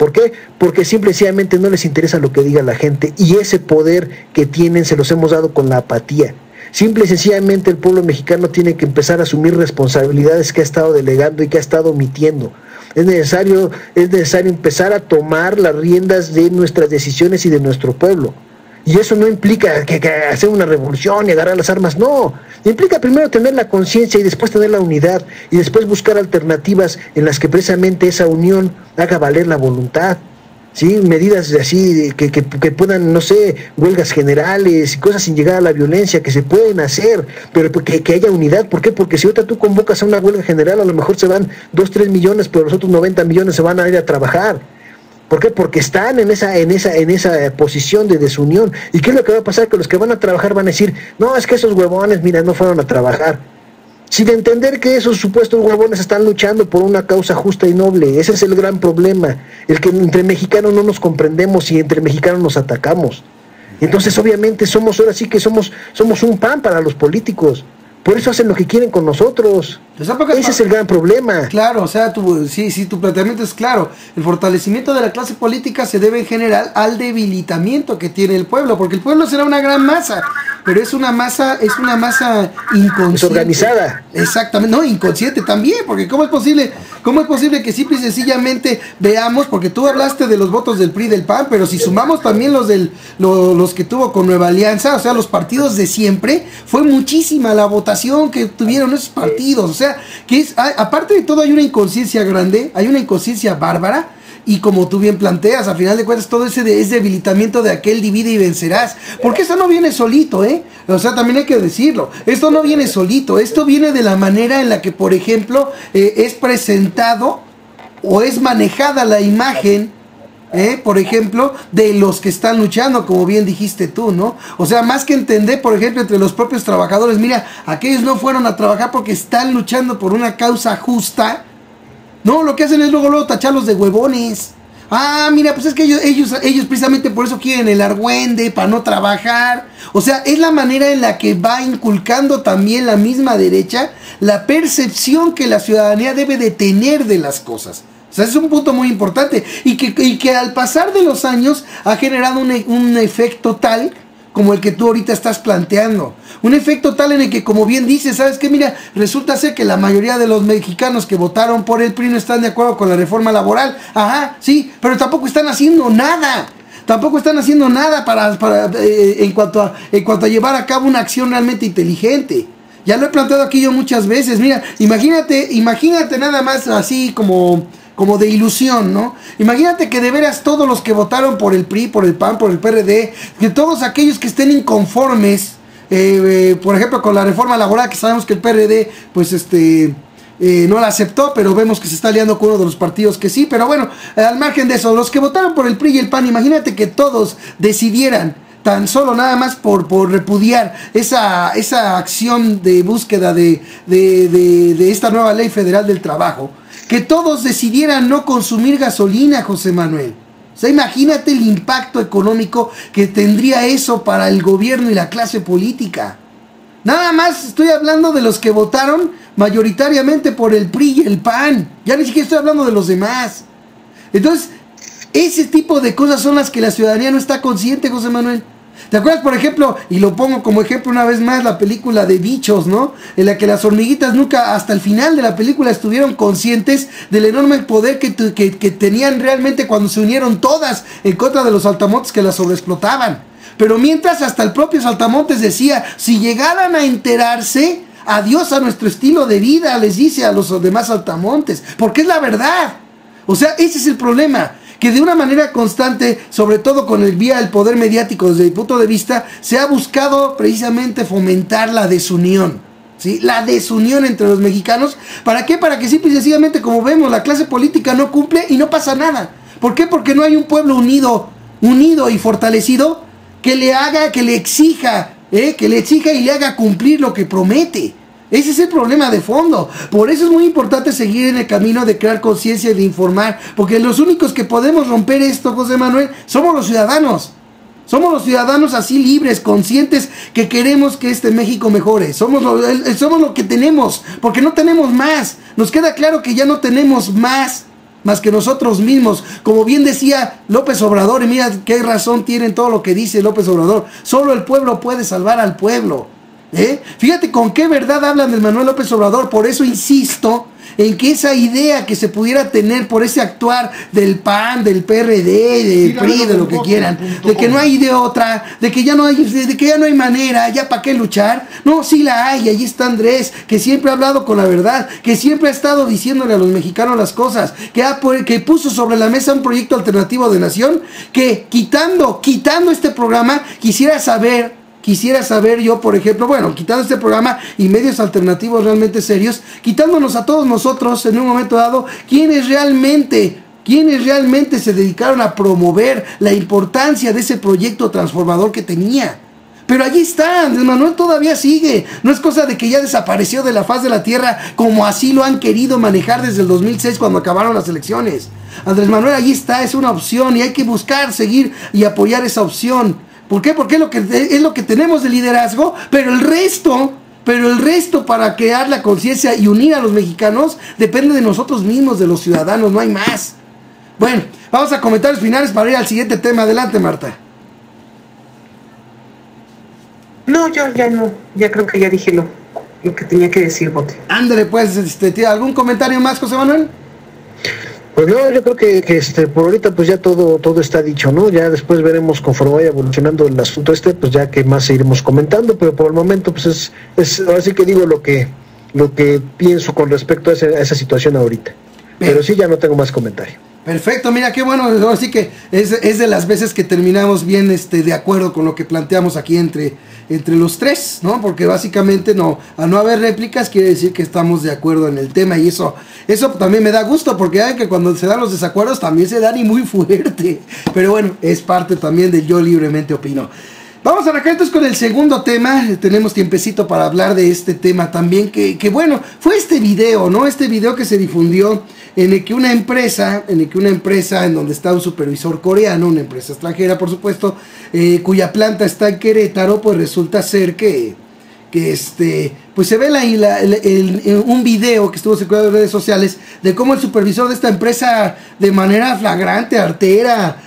¿Por qué? Porque simple y sencillamente no les interesa lo que diga la gente, y ese poder que tienen se los hemos dado con la apatía. Simple y sencillamente el pueblo mexicano tiene que empezar a asumir responsabilidades que ha estado delegando y que ha estado omitiendo. Es necesario empezar a tomar las riendas de nuestras decisiones y de nuestro pueblo. Y eso no implica que hacer una revolución y agarrar las armas, no. Implica primero tener la conciencia y después tener la unidad y después buscar alternativas en las que precisamente esa unión haga valer la voluntad. ¿Sí? Medidas así que puedan, no sé, huelgas generales y cosas sin llegar a la violencia que se pueden hacer, pero que haya unidad. ¿Por qué? Porque si ahorita tú convocas a una huelga general, a lo mejor se van 2-3 millones, pero los otros 90 millones se van a ir a trabajar. ¿Por qué? Porque están en esa posición de desunión. ¿Y qué es lo que va a pasar? Que los que van a trabajar van a decir, no, es que esos huevones, mira, no fueron a trabajar. Sin entender que esos supuestos huevones están luchando por una causa justa y noble. Ese es el gran problema. El que entre mexicanos no nos comprendemos y entre mexicanos nos atacamos. Entonces, obviamente, ahora sí que somos un pan para los políticos. Por eso hacen lo que quieren con nosotros. Ese es el gran problema. Claro, o sea, sí, tu planteamiento es claro. El fortalecimiento de la clase política se debe en general al debilitamiento que tiene el pueblo, porque el pueblo será una gran masa, pero es una masa inconsciente. Desorganizada. Exactamente, no, inconsciente también, porque ¿cómo es posible que simple y sencillamente veamos, porque tú hablaste de los votos del PRI y del PAN, pero si sumamos también los que tuvo con Nueva Alianza, o sea, los partidos de siempre, fue muchísima la votación que tuvieron esos partidos, o sea, que aparte de todo hay una inconsciencia grande, hay una inconsciencia bárbara, y como tú bien planteas, a final de cuentas todo ese es debilitamiento de aquel divide y vencerás, porque eso no viene solito, o sea, también hay que decirlo, esto no viene solito, esto viene de la manera en la que, por ejemplo, es presentado o es manejada la imagen, por ejemplo, de los que están luchando, como bien dijiste tú, ¿no? O sea, más que entender, por ejemplo, entre los propios trabajadores, mira, aquellos no fueron a trabajar porque están luchando por una causa justa. No, lo que hacen es luego tacharlos de huevones. Ah, mira, pues es que ellos precisamente por eso quieren el argüende, para no trabajar. O sea, es la manera en la que va inculcando también la misma derecha la percepción que la ciudadanía debe de tener de las cosas. O sea, es un punto muy importante y que al pasar de los años ha generado un efecto tal como el que tú ahorita estás planteando. Un efecto tal en el que, como bien dices, ¿sabes qué? Mira, resulta ser que la mayoría de los mexicanos que votaron por el PRI no están de acuerdo con la reforma laboral. Ajá, sí, pero tampoco están haciendo nada. Tampoco están haciendo nada en cuanto a llevar a cabo una acción realmente inteligente. Ya lo he planteado aquí yo muchas veces. Mira, imagínate nada más así como de ilusión, ¿no? Imagínate que de veras todos los que votaron por el PRI, por el PAN, por el PRD, que todos aquellos que estén inconformes, por ejemplo, con la reforma laboral, que sabemos que el PRD, pues no la aceptó, pero vemos que se está aliando con uno de los partidos que sí, pero bueno, al margen de eso, los que votaron por el PRI y el PAN, imagínate que todos decidieran tan solo nada más por repudiar esa acción de búsqueda de esta nueva ley federal del trabajo, que todos decidieran no consumir gasolina, José Manuel. O sea, imagínate el impacto económico que tendría eso para el gobierno y la clase política. Nada más estoy hablando de los que votaron mayoritariamente por el PRI y el PAN. Ya ni siquiera estoy hablando de los demás. Entonces, ese tipo de cosas son las que la ciudadanía no está consciente, José Manuel. ¿Te acuerdas, por ejemplo, y lo pongo como ejemplo una vez más, la película de Bichos, ¿no? En la que las hormiguitas nunca, hasta el final de la película, estuvieron conscientes del enorme poder que tenían realmente cuando se unieron todas en contra de los saltamontes que las sobreexplotaban. Pero mientras hasta el propio Saltamontes decía, si llegaran a enterarse, adiós a nuestro estilo de vida, les dice a los demás saltamontes, porque es la verdad. O sea, ese es el problema, que de una manera constante, sobre todo con el vía del poder mediático desde mi punto de vista, se ha buscado precisamente fomentar la desunión, ¿sí? La desunión entre los mexicanos. ¿Para qué? Para que simple y sencillamente, como vemos, la clase política no cumple y no pasa nada. ¿Por qué? Porque no hay un pueblo unido y fortalecido que le exija y le haga cumplir lo que promete. Ese es el problema de fondo. Por eso es muy importante seguir en el camino de crear conciencia y de informar, porque los únicos que podemos romper esto, José Manuel, somos los ciudadanos. Somos los ciudadanos así libres, conscientes, que queremos que este México mejore. Somos lo que tenemos, porque no tenemos más. Nos queda claro que ya no tenemos más. más que nosotros mismos. Como bien decía López Obrador, y mira qué razón tiene en todo lo que dice López Obrador, solo el pueblo puede salvar al pueblo. Fíjate con qué verdad hablan del Manuel López Obrador. Por eso insisto en que esa idea que se pudiera tener por ese actuar del PAN, del PRD, del PRI, de lo que quieran, de que no hay de otra, de que ya no hay manera, ya para qué luchar. No, sí la hay. Allí está Andrés, que siempre ha hablado con la verdad, que siempre ha estado diciéndole a los mexicanos las cosas, que puso sobre la mesa un proyecto alternativo de nación, que quitando este programa, quisiera saber yo, por ejemplo, bueno, quitando este programa y medios alternativos realmente serios, quitándonos a todos nosotros en un momento dado, quienes realmente se dedicaron a promover la importancia de ese proyecto transformador que tenía. Pero allí está, Andrés Manuel todavía sigue. No es cosa de que ya desapareció de la faz de la tierra, como así lo han querido manejar desde el 2006 cuando acabaron las elecciones. Andrés Manuel allí está, es una opción y hay que buscar, seguir y apoyar esa opción. ¿Por qué? Porque es lo que tenemos de liderazgo, pero el resto para crear la conciencia y unir a los mexicanos depende de nosotros mismos, de los ciudadanos, no hay más. Bueno, vamos a comentarios finales para ir al siguiente tema. Adelante, Marta. No, yo ya no, ya creo que ya dije lo que tenía que decir, Bote. Ándale, pues, ¿algún comentario más, José Manuel? Pues no, yo creo que por ahorita pues ya todo está dicho, ¿no? Ya después veremos conforme vaya evolucionando el asunto pues ya que más seguiremos comentando, pero por el momento pues es así que digo lo que pienso con respecto a esa situación ahorita. Pero sí, ya no tengo más comentario. Perfecto, mira qué bueno, así que es de las veces que terminamos bien de acuerdo con lo que planteamos aquí entre los tres, ¿no? Porque básicamente al no haber réplicas quiere decir que estamos de acuerdo en el tema, y eso también me da gusto, porque hay que cuando se dan los desacuerdos también se dan y muy fuerte, pero bueno, es parte también del yo libremente opino. Vamos a arrancar entonces con el segundo tema. Tenemos tiempecito para hablar de este tema también, que bueno, fue este video, ¿no? Este video que se difundió en el que una empresa en donde está un supervisor coreano, una empresa extranjera por supuesto, cuya planta está en Querétaro, pues resulta ser que pues se ve un video que estuvo circulando en redes sociales de cómo el supervisor de esta empresa de manera flagrante, artera,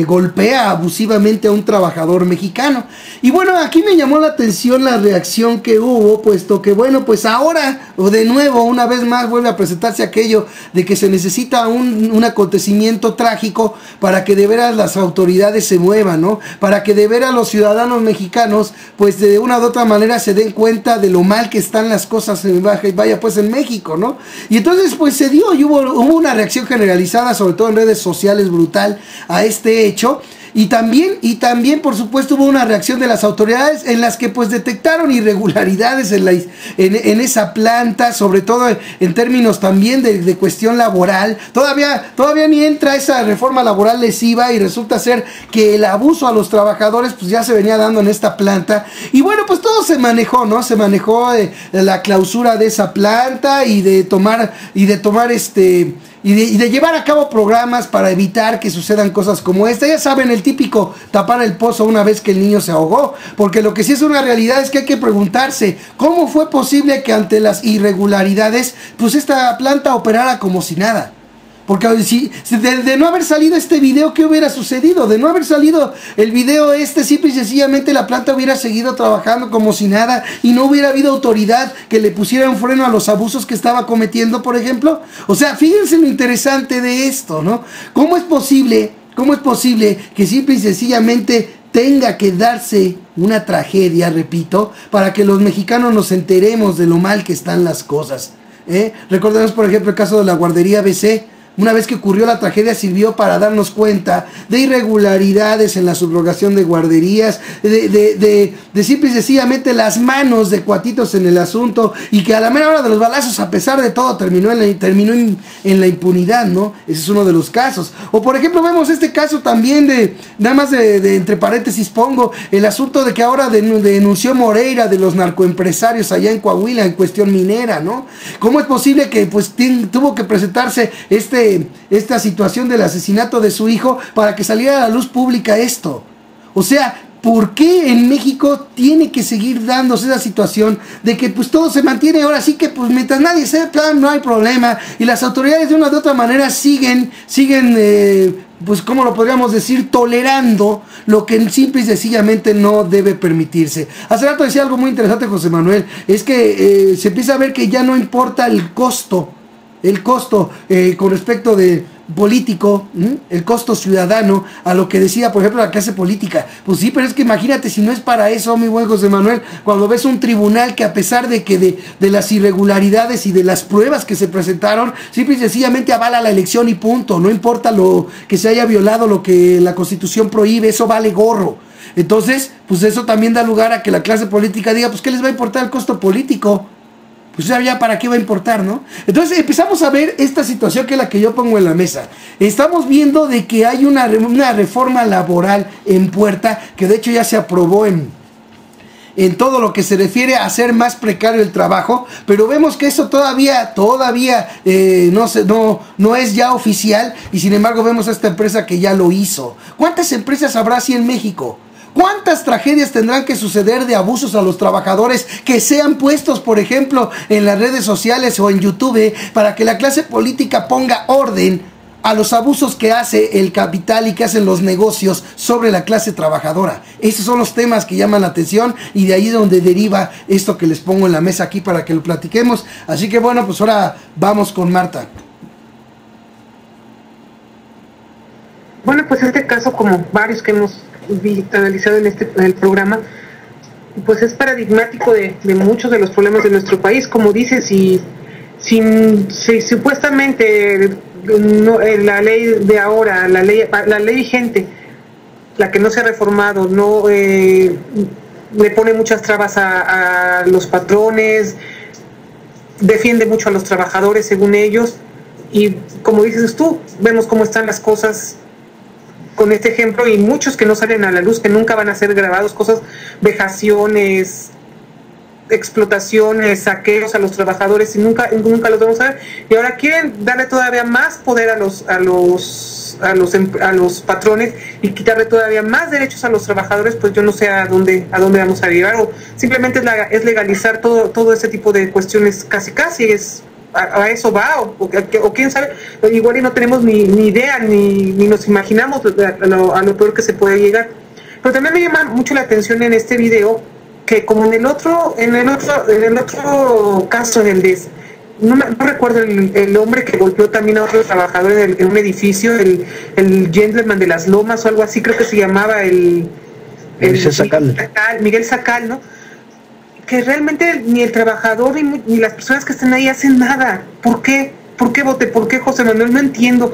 golpea abusivamente a un trabajador mexicano. Y bueno, aquí me llamó la atención la reacción que hubo, puesto que bueno, pues ahora de nuevo, una vez más vuelve a presentarse aquello de que se necesita un acontecimiento trágico para que de veras las autoridades se muevan, ¿no? Para que de veras los ciudadanos mexicanos pues de una u otra manera se den cuenta de lo mal que están las cosas vaya pues en México, ¿no? Y entonces pues se dio y hubo una reacción generalizada, sobre todo en redes sociales, brutal a este hecho. Y también por supuesto hubo una reacción de las autoridades en las que pues detectaron irregularidades en esa planta, sobre todo en términos también de cuestión laboral. Todavía ni entra esa reforma laboral lesiva y resulta ser que el abuso a los trabajadores pues ya se venía dando en esta planta. Y bueno, pues todo se manejó, ¿no? Se manejó la clausura de esa planta y de tomar y de llevar a cabo programas para evitar que sucedan cosas como esta. Ya saben, el típico tapar el pozo una vez que el niño se ahogó, porque lo que sí es una realidad es que hay que preguntarse cómo fue posible que ante las irregularidades pues esta planta operara como si nada. Porque de no haber salido este video, ¿qué hubiera sucedido? De no haber salido el video simple y sencillamente la planta hubiera seguido trabajando como si nada y no hubiera habido autoridad que le pusiera un freno a los abusos que estaba cometiendo, por ejemplo. O sea, fíjense lo interesante de esto, ¿no? ¿Cómo es posible que simple y sencillamente tenga que darse una tragedia, repito, para que los mexicanos nos enteremos de lo mal que están las cosas? Recordemos, por ejemplo, el caso de la guardería BC. Una vez que ocurrió la tragedia sirvió para darnos cuenta de irregularidades en la subrogación de guarderías, de simple y sencillamente las manos de cuatitos en el asunto, y que a la mera hora de los balazos, a pesar de todo, terminó en la impunidad, ¿no? Ese es uno de los casos. O por ejemplo vemos este caso también nada más de entre paréntesis pongo, el asunto de que ahora denunció Moreira de los narcoempresarios allá en Coahuila en cuestión minera, ¿no? ¿Cómo es posible que pues tuvo que presentarse esta situación del asesinato de su hijo para que saliera a la luz pública esto? O sea, ¿por qué en México tiene que seguir dándose esa situación de que pues todo se mantiene ahora sí que pues mientras nadie sepa no hay problema y las autoridades de una de otra manera siguen pues cómo lo podríamos decir, tolerando lo que simple y sencillamente no debe permitirse? Hace rato decía algo muy interesante José Manuel, es que se empieza a ver que ya no importa el costo con respecto de político, el costo ciudadano, a lo que decía, por ejemplo, la clase política. Pues sí, pero es que imagínate, si no es para eso, mi buen José Manuel, cuando ves un tribunal que a pesar de que de las irregularidades y de las pruebas que se presentaron, simple y sencillamente avala la elección y punto, no importa lo que se haya violado, lo que la Constitución prohíbe, eso vale gorro. Entonces, pues eso también da lugar a que la clase política diga, pues ¿qué les va a importar el costo político? Pues ya para qué va a importar, ¿no? Entonces empezamos a ver esta situación que es la que yo pongo en la mesa. Estamos viendo de que hay una reforma laboral en puerta, que de hecho ya se aprobó en todo lo que se refiere a hacer más precario el trabajo, pero vemos que eso todavía no es ya oficial, y sin embargo vemos a esta empresa que ya lo hizo. ¿Cuántas empresas habrá así en México? ¿Cuántas tragedias tendrán que suceder de abusos a los trabajadores que sean puestos, por ejemplo, en las redes sociales o en YouTube para que la clase política ponga orden a los abusos que hace el capital y que hacen los negocios sobre la clase trabajadora? Esos son los temas que llaman la atención y de ahí es donde deriva esto que les pongo en la mesa aquí para que lo platiquemos. Así que bueno, pues ahora vamos con Marta. Bueno, pues este caso, como varios que hemos analizado en el programa, pues es paradigmático de muchos de los problemas de nuestro país. Como dices, si supuestamente la ley de ahora, la ley vigente, la que no se ha reformado, no le pone muchas trabas a los patrones, defiende mucho a los trabajadores según ellos, y como dices tú, vemos cómo están las cosas con este ejemplo, y muchos que no salen a la luz, que nunca van a ser grabados, cosas, vejaciones, explotaciones, saqueos a los trabajadores, y nunca los vamos a ver. Y ahora quieren darle todavía más poder a los patrones y quitarle todavía más derechos a los trabajadores. Pues yo no sé a dónde vamos a llegar, o simplemente es legalizar todo ese tipo de cuestiones. Casi es a eso va, o quién sabe, igual y no tenemos ni idea, ni nos imaginamos a lo peor que se puede llegar. Pero también me llama mucho la atención en este video que, como en el otro caso, no recuerdo el hombre que golpeó también a otro trabajador en un edificio, el gentleman de las Lomas o algo así, creo que se llamaba Miguel Sacal, ¿no? Que realmente ni el trabajador ni las personas que están ahí hacen nada. ¿Por qué? ¿Por qué voté? ¿Por qué, José Manuel? No entiendo.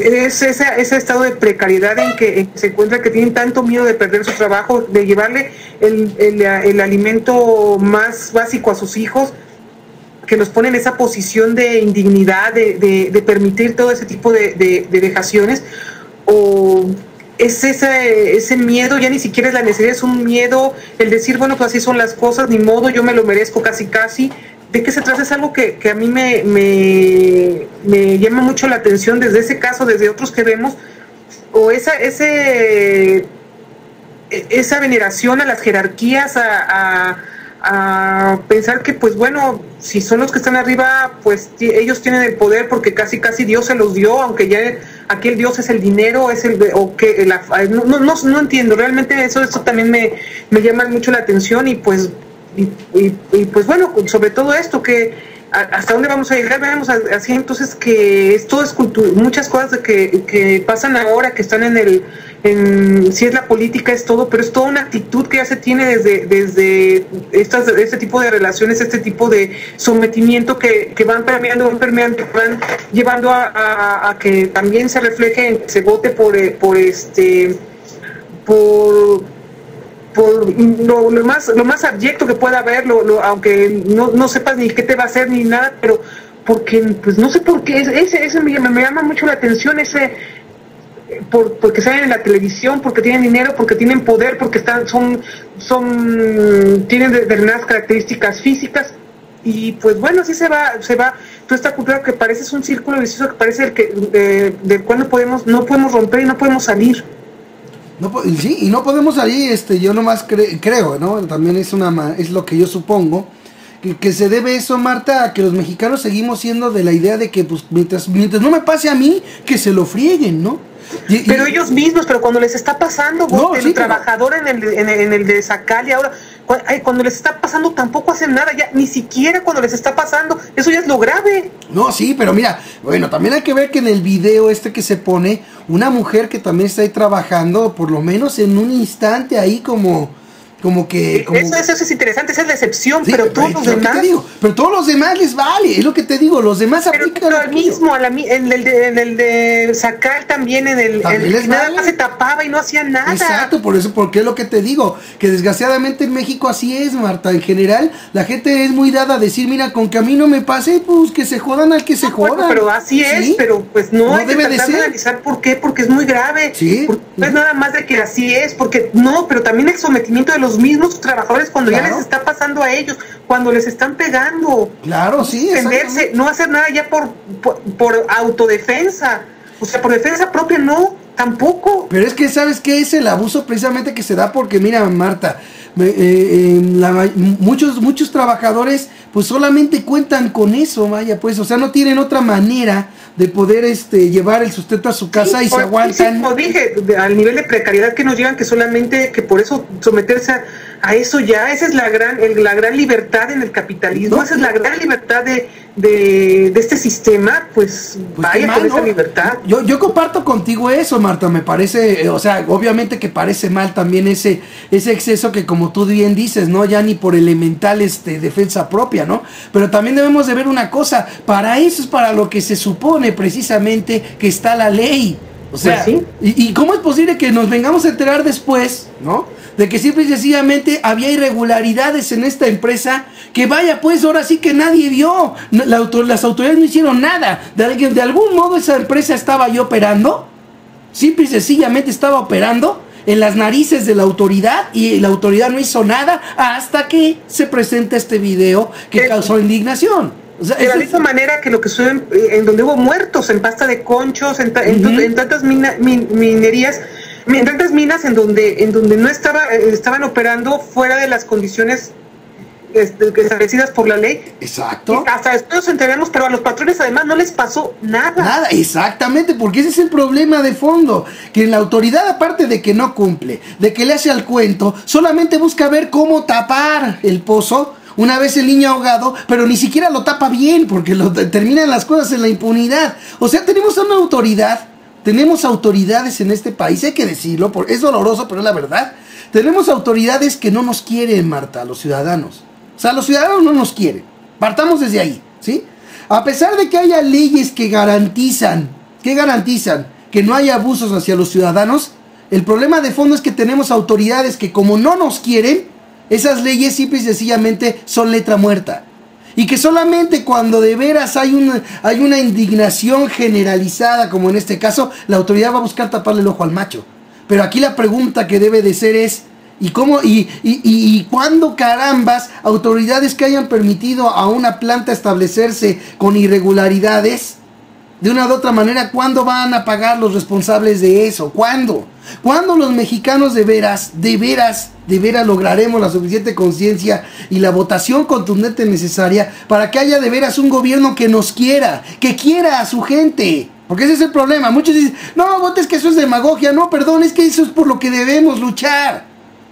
Es ese estado de precariedad en que se encuentra, que tienen tanto miedo de perder su trabajo, de llevarle el alimento más básico a sus hijos, que los pone en esa posición de indignidad, de permitir todo ese tipo de vejaciones. O es ese miedo, ya ni siquiera es la necesidad, es un miedo el decir, bueno, pues así son las cosas, ni modo, yo me lo merezco casi. ¿De qué se trata? Es algo que a mí me llama mucho la atención desde ese caso, desde otros que vemos, o esa veneración a las jerarquías, a pensar que, pues bueno, si son los que están arriba, pues ellos tienen el poder porque casi Dios se los dio, aunque ya aquí el Dios es el dinero, no entiendo, realmente eso también me llama mucho la atención. Y pues bueno, sobre todo esto, que hasta dónde vamos a llegar, vemos así. Entonces, que esto es muchas cosas que pasan ahora, que están si es la política, es todo, pero es toda una actitud que ya se tiene desde este tipo de relaciones, este tipo de sometimiento que van permeando, van llevando a que también se refleje, se vote por lo más abyecto que pueda haber, aunque no sepas ni qué te va a hacer ni nada, pero porque, pues no sé por qué, ese me llama mucho la atención, porque salen en la televisión, porque tienen dinero, porque tienen poder, porque tienen determinadas características físicas. Y pues bueno, así se va toda esta cultura, que parece un círculo vicioso, que parece del cual no podemos romper y no podemos salir. Sí, y no podemos salir, yo nomás creo, ¿no? También es lo que yo supongo, que se debe eso, Marta, a que los mexicanos seguimos siendo de la idea de que, pues, mientras no me pase a mí, que se lo frieguen, ¿no? Pero ellos mismos, pero cuando les está pasando, el trabajador en el de Zacal y ahora, cuando les está pasando tampoco hacen nada, ya ni siquiera cuando les está pasando, eso ya es lo grave. No, sí, pero mira, bueno, también hay que ver que en el video que se pone, una mujer que también está ahí trabajando, por lo menos en un instante ahí como que... Eso es interesante, esa es la excepción, sí, pero todos los demás... Pero todos los demás les vale, es lo que te digo, los demás aplican... Pero al mismo, en el de Zacal también, nada más se tapaba y no hacía nada. Exacto, porque es lo que te digo, que desgraciadamente en México así es, Marta, en general, la gente es muy dada a decir, mira, con que a mí no me pase, pues que se jodan al que se jodan. Bueno, pero así es, ¿sí? Pero pues no hay debe que tratar de analizar por qué, porque es muy grave. Sí. No es nada más de que así es, porque no, pero también el sometimiento de los mismos trabajadores cuando ya les está pasando a ellos, cuando les están pegando. Claro, sí. Defenderse, no hacer nada ya por autodefensa. O sea, por defensa propia no, tampoco. Pero es que, ¿sabes qué? Es el abuso precisamente que se da porque, mira, Marta, muchos trabajadores pues solamente cuentan con eso, vaya, pues, o sea, no tienen otra manera de poder llevar el sustento a su casa y se aguantan. Sí, como dije, al nivel de precariedad que nos llegan, que solamente, que por eso someterse a eso ya, esa es la gran libertad en el capitalismo, esa es la gran libertad de este sistema, pues vaya mal, con esa libertad. Yo comparto contigo eso, Marta, me parece, o sea, obviamente que parece mal también ese exceso que, como tú bien dices, ¿no? Ya ni por elemental defensa propia, ¿no? Pero también debemos de ver una cosa, para eso es para lo que se supone precisamente que está la ley. O sea, pues sí. ¿Y cómo es posible que nos vengamos a enterar después, ¿no? De que simple y sencillamente había irregularidades en esta empresa que vaya, pues ahora sí que nadie vio. Las autoridades no hicieron nada. De algún modo esa empresa estaba ahí operando. Simple y sencillamente estaba operando en las narices de la autoridad y la autoridad no hizo nada hasta que se presenta este video que causó indignación. O sea, de la misma manera que lo que sucede en donde hubo muertos en pasta de conchos, en tantas minerías, en tantas minas en donde no estaban operando fuera de las condiciones establecidas por la ley. Exacto. Y hasta después nos enteramos, pero a los patrones además no les pasó nada. Nada, exactamente, porque ese es el problema de fondo, que la autoridad, aparte de que no cumple, de que le hace al cuento, solamente busca ver cómo tapar el pozo una vez el niño ahogado, pero ni siquiera lo tapa bien, porque terminan las cosas en la impunidad. O sea, tenemos una autoridad, tenemos autoridades en este país, hay que decirlo, es doloroso, pero es la verdad. Tenemos autoridades que no nos quieren, Marta, a los ciudadanos. O sea, los ciudadanos no nos quieren. Partamos desde ahí, ¿sí? A pesar de que haya leyes que garantizan que no haya abusos hacia los ciudadanos, el problema de fondo es que tenemos autoridades que, como no nos quieren, esas leyes simple y sencillamente son letra muerta. Y que solamente cuando de veras hay una indignación generalizada, como en este caso, la autoridad va a buscar taparle el ojo al macho. Pero aquí la pregunta que debe de ser es, ¿y cómo y cuándo carambas autoridades que hayan permitido a una planta establecerse con irregularidades, de una u otra manera, cuándo van a pagar los responsables de eso? ¿Cuándo? ¿Cuándo los mexicanos de veras lograremos la suficiente conciencia y la votación contundente necesaria para que haya de veras un gobierno que nos quiera, que quiera a su gente? Porque ese es el problema. Muchos dicen, no, votes que eso es demagogia. No, perdón, es que eso es por lo que debemos luchar.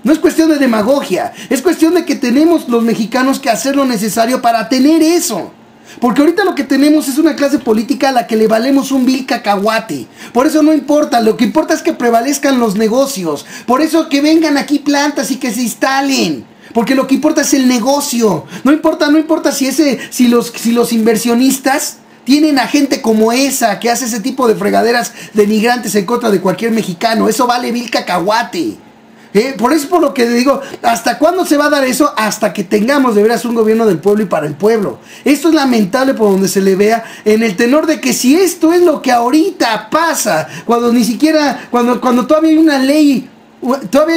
No es cuestión de demagogia, es cuestión de que tenemos los mexicanos que hacer lo necesario para tener eso. Porque ahorita lo que tenemos es una clase política a la que le valemos un vil cacahuate. Por eso no importa, lo que importa es que prevalezcan los negocios. Por eso que vengan aquí plantas y que se instalen. Porque lo que importa es el negocio. No importa si los inversionistas tienen a gente como esa que hace ese tipo de fregaderas denigrantes en contra de cualquier mexicano. Eso vale vil cacahuate. Por eso, por lo que digo, ¿hasta cuándo se va a dar eso? Hasta que tengamos de veras un gobierno del pueblo y para el pueblo. Esto es lamentable por donde se le vea, en el tenor de que si esto es lo que ahorita pasa, cuando ni siquiera, cuando todavía hay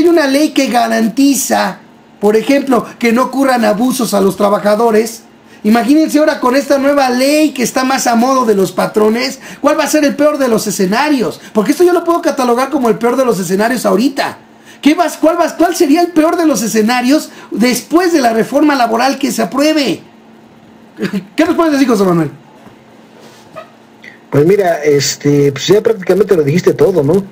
una ley que garantiza, por ejemplo, que no ocurran abusos a los trabajadores, Imagínense ahora con esta nueva ley que está más a modo de los patrones, ¿cuál va a ser el peor de los escenarios? Porque esto yo lo puedo catalogar como el peor de los escenarios ahorita. ¿Cuál sería el peor de los escenarios después de la reforma laboral que se apruebe? ¿Qué nos puedes decir, José Manuel? Pues mira, pues ya prácticamente lo dijiste todo, ¿no?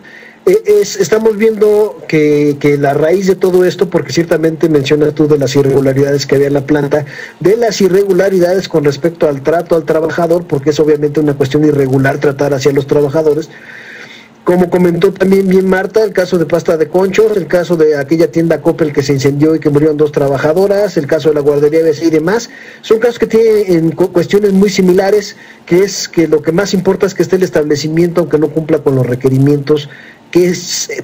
Estamos viendo que la raíz de todo esto, porque ciertamente mencionas tú de las irregularidades que había en la planta, de las irregularidades con respecto al trato al trabajador, porque es obviamente una cuestión irregular tratar hacia los trabajadores. Como comentó también bien Marta, el caso de pasta de conchos, el caso de aquella tienda Coppel que se incendió y que murieron 2 trabajadoras, el caso de la guardería BC y demás, son casos que tienen cuestiones muy similares, que es que lo que más importa es que esté el establecimiento, aunque no cumpla con los requerimientos que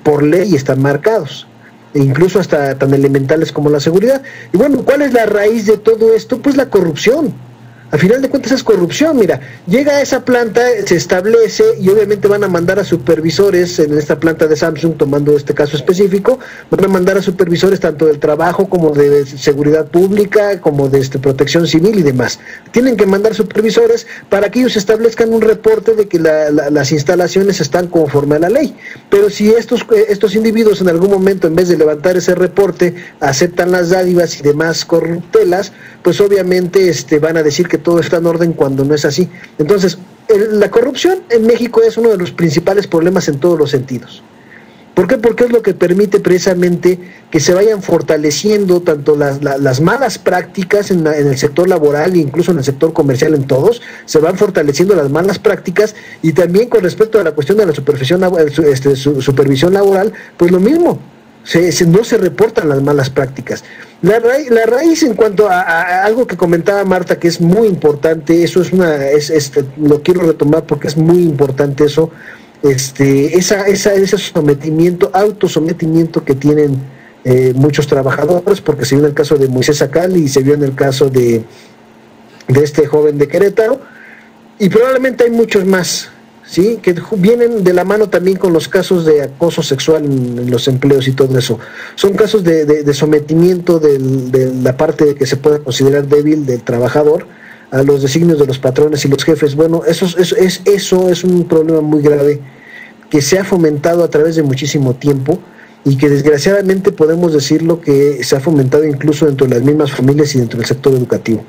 por ley están marcados, e incluso hasta tan elementales como la seguridad. Y bueno, ¿cuál es la raíz de todo esto? Pues la corrupción. Al final de cuentas es corrupción. Mira, llega a esa planta, se establece y obviamente van a mandar a supervisores en esta planta de Samsung, tomando este caso específico, van a mandar a supervisores tanto del trabajo como de seguridad pública, como de protección civil y demás. Tienen que mandar supervisores para que ellos establezcan un reporte de que las instalaciones están conforme a la ley. Pero si estos individuos en algún momento, en vez de levantar ese reporte, aceptan las dádivas y demás corruptelas, pues obviamente van a decir que todo está en orden cuando no es así. Entonces, la corrupción en México es uno de los principales problemas en todos los sentidos. ¿Por qué? Porque es lo que permite precisamente que se vayan fortaleciendo tanto las malas prácticas en el sector laboral e incluso en el sector comercial, en todos, se van fortaleciendo las malas prácticas, y también con respecto a la cuestión de la supervisión laboral, pues lo mismo. No se reportan las malas prácticas. La raíz en cuanto a algo que comentaba Marta, que es muy importante, eso lo quiero retomar porque es muy importante eso, ese sometimiento, autosometimiento que tienen muchos trabajadores, porque se vio en el caso de Moisés Acal y se vio en el caso de este joven de Querétaro, y probablemente hay muchos más, ¿sí? Que vienen de la mano también con los casos de acoso sexual en los empleos y todo eso. Son casos de sometimiento de la parte que se puede considerar débil del trabajador a los designios de los patrones y los jefes. Bueno, eso es un problema muy grave que se ha fomentado a través de muchísimo tiempo, y que desgraciadamente podemos decirlo que se ha fomentado incluso dentro de las mismas familias y dentro del sector educativo.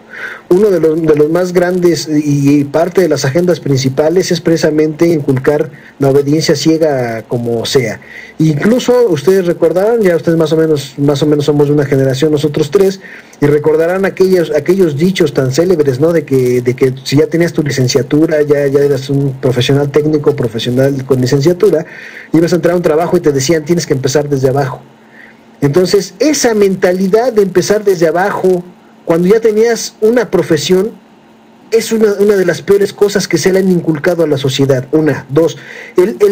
Uno de los más grandes y parte de las agendas principales es precisamente inculcar la obediencia ciega como sea. Incluso ustedes recordarán, ya ustedes más o menos somos de una generación, nosotros 3, y recordarán aquellos dichos tan célebres, ¿no? De que si ya tenías tu licenciatura, ya eras un profesional técnico, profesional con licenciatura, ibas a entrar a un trabajo y te decían tienes que empezar desde abajo. Entonces, esa mentalidad de empezar desde abajo, cuando ya tenías una profesión, es una de las peores cosas que se le han inculcado a la sociedad. 2,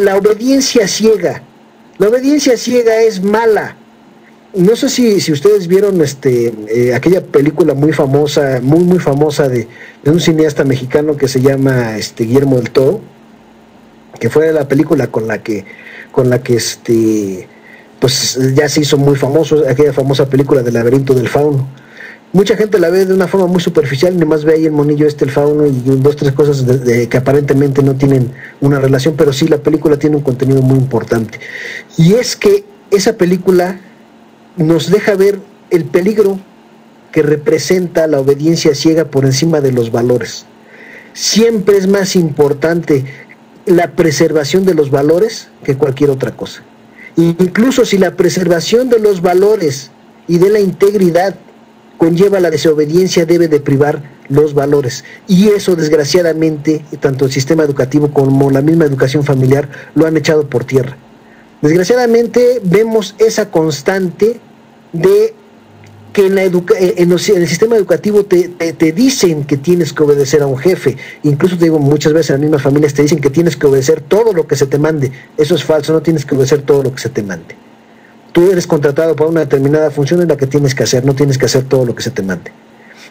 la obediencia ciega. La obediencia ciega es mala. No sé si ustedes vieron aquella película muy famosa, muy famosa de un cineasta mexicano que se llama Guillermo del Toro, que fue la película con la que pues ya se hizo muy famoso, aquella famosa película del laberinto del fauno. Mucha gente la ve de una forma muy superficial, y nomás ve ahí el monillo el fauno y 2, 3 cosas que aparentemente no tienen una relación, pero sí la película tiene un contenido muy importante. Y es que esa película nos deja ver el peligro que representa la obediencia ciega por encima de los valores. Siempre es más importante la preservación de los valores que cualquier otra cosa. Incluso si la preservación de los valores y de la integridad conlleva la desobediencia, debe de privar los valores. Y eso, desgraciadamente, tanto el sistema educativo como la misma educación familiar lo han echado por tierra. Desgraciadamente vemos esa constante de que en el sistema educativo te dicen que tienes que obedecer a un jefe. Incluso te digo, muchas veces en las mismas familias te dicen que tienes que obedecer todo lo que se te mande. Eso es falso, no tienes que obedecer todo lo que se te mande. Tú eres contratado para una determinada función en la que tienes que hacer, no tienes que hacer todo lo que se te mande.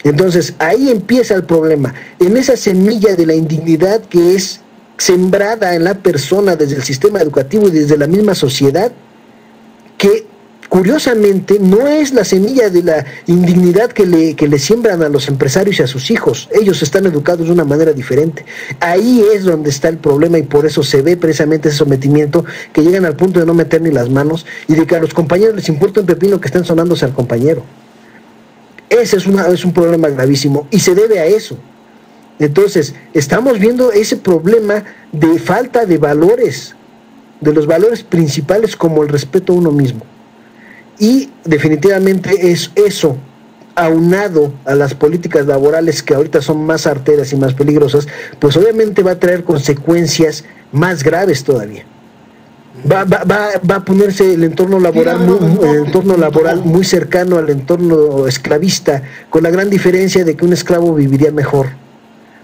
Entonces, ahí empieza el problema, en esa semilla de la indignidad que es sembrada en la persona desde el sistema educativo y desde la misma sociedad, que curiosamente, no es la semilla de la indignidad que le siembran a los empresarios y a sus hijos. Ellos están educados de una manera diferente. Ahí es donde está el problema y por eso se ve precisamente ese sometimiento, que llegan al punto de no meter ni las manos y de que a los compañeros les importa un pepino que estén sonándose al compañero. Ese es un problema gravísimo y se debe a eso. Entonces, estamos viendo ese problema de falta de valores, de los valores principales como el respeto a uno mismo. Y definitivamente es eso, aunado a las políticas laborales que ahorita son más arteras y más peligrosas, pues obviamente va a traer consecuencias más graves todavía. Va a ponerse el entorno laboral muy cercano al entorno esclavista, con la gran diferencia de que un esclavo viviría mejor,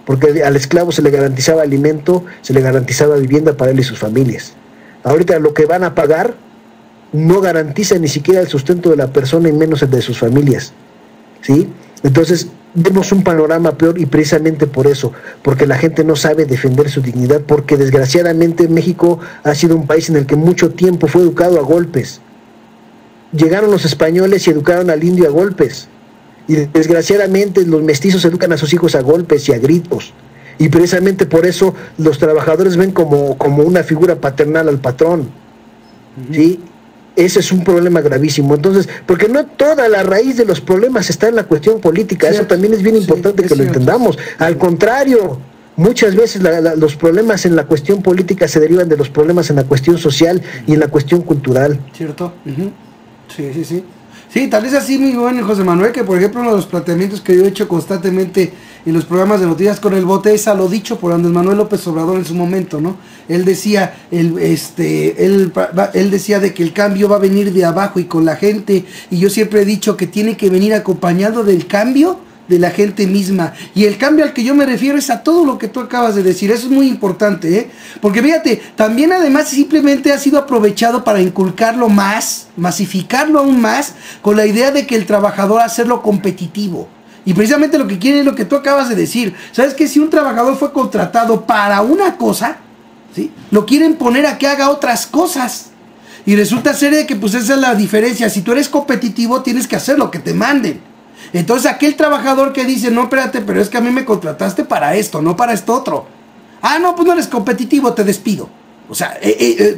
porque al esclavo se le garantizaba alimento, se le garantizaba vivienda para él y sus familias. Ahorita lo que van a pagar no garantiza ni siquiera el sustento de la persona y menos el de sus familias, ¿sí? Entonces vemos un panorama peor y precisamente por eso, porque la gente no sabe defender su dignidad, porque desgraciadamente México ha sido un país en el que mucho tiempo fue educado a golpes. Llegaron los españoles y educaron al indio a golpes, y desgraciadamente los mestizos educan a sus hijos a golpes y a gritos, y precisamente por eso los trabajadores ven como una figura paternal al patrón, ¿sí? Ese es un problema gravísimo. Entonces, porque no toda la raíz de los problemas está en la cuestión política, eso también es bien importante que lo entendamos. Al contrario, muchas veces los problemas en la cuestión política se derivan de los problemas en la cuestión social y en la cuestión cultural. ¿Cierto? Sí. Sí, tal vez así, mi buen José Manuel, que por ejemplo uno de los planteamientos que yo he hecho constantemente en los programas de Noticias con el Bote es a lo dicho por Andrés Manuel López Obrador en su momento, ¿no? Él decía, él decía de que el cambio va a venir de abajo y con la gente, y yo siempre he dicho que tiene que venir acompañado del cambio de la gente misma, y el cambio al que yo me refiero es a todo lo que tú acabas de decir. Eso es muy importante, ¿eh? Porque fíjate, también además simplemente ha sido aprovechado para inculcarlo más, masificarlo aún más, con la idea de que el trabajador hacerlo competitivo. Y precisamente lo que quiere es lo que tú acabas de decir. ¿Sabes qué? Si un trabajador fue contratado para una cosa, ¿sí?, lo quieren poner a que haga otras cosas. Y resulta ser de que pues esa es la diferencia. Si tú eres competitivo, tienes que hacer lo que te manden. Entonces aquel trabajador que dice, no, espérate, pero es que a mí me contrataste para esto, no para esto otro. Ah, no, pues no eres competitivo, te despido. O sea,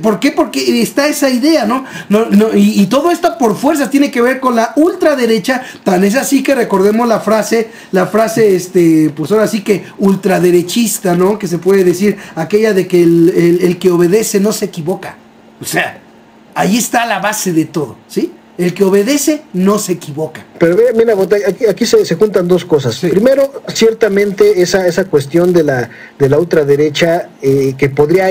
¿por qué? Porque está esa idea, ¿no? Y todo esto por fuerza tiene que ver con la ultraderecha. Tan es así que recordemos la frase, pues ahora sí que ultraderechista, ¿no? Que se puede decir, aquella de que el que obedece no se equivoca. O sea, ahí está la base de todo, ¿sí? El que obedece no se equivoca. Pero mira, aquí se juntan dos cosas. Sí. Primero, ciertamente esa cuestión de la ultraderecha que podría...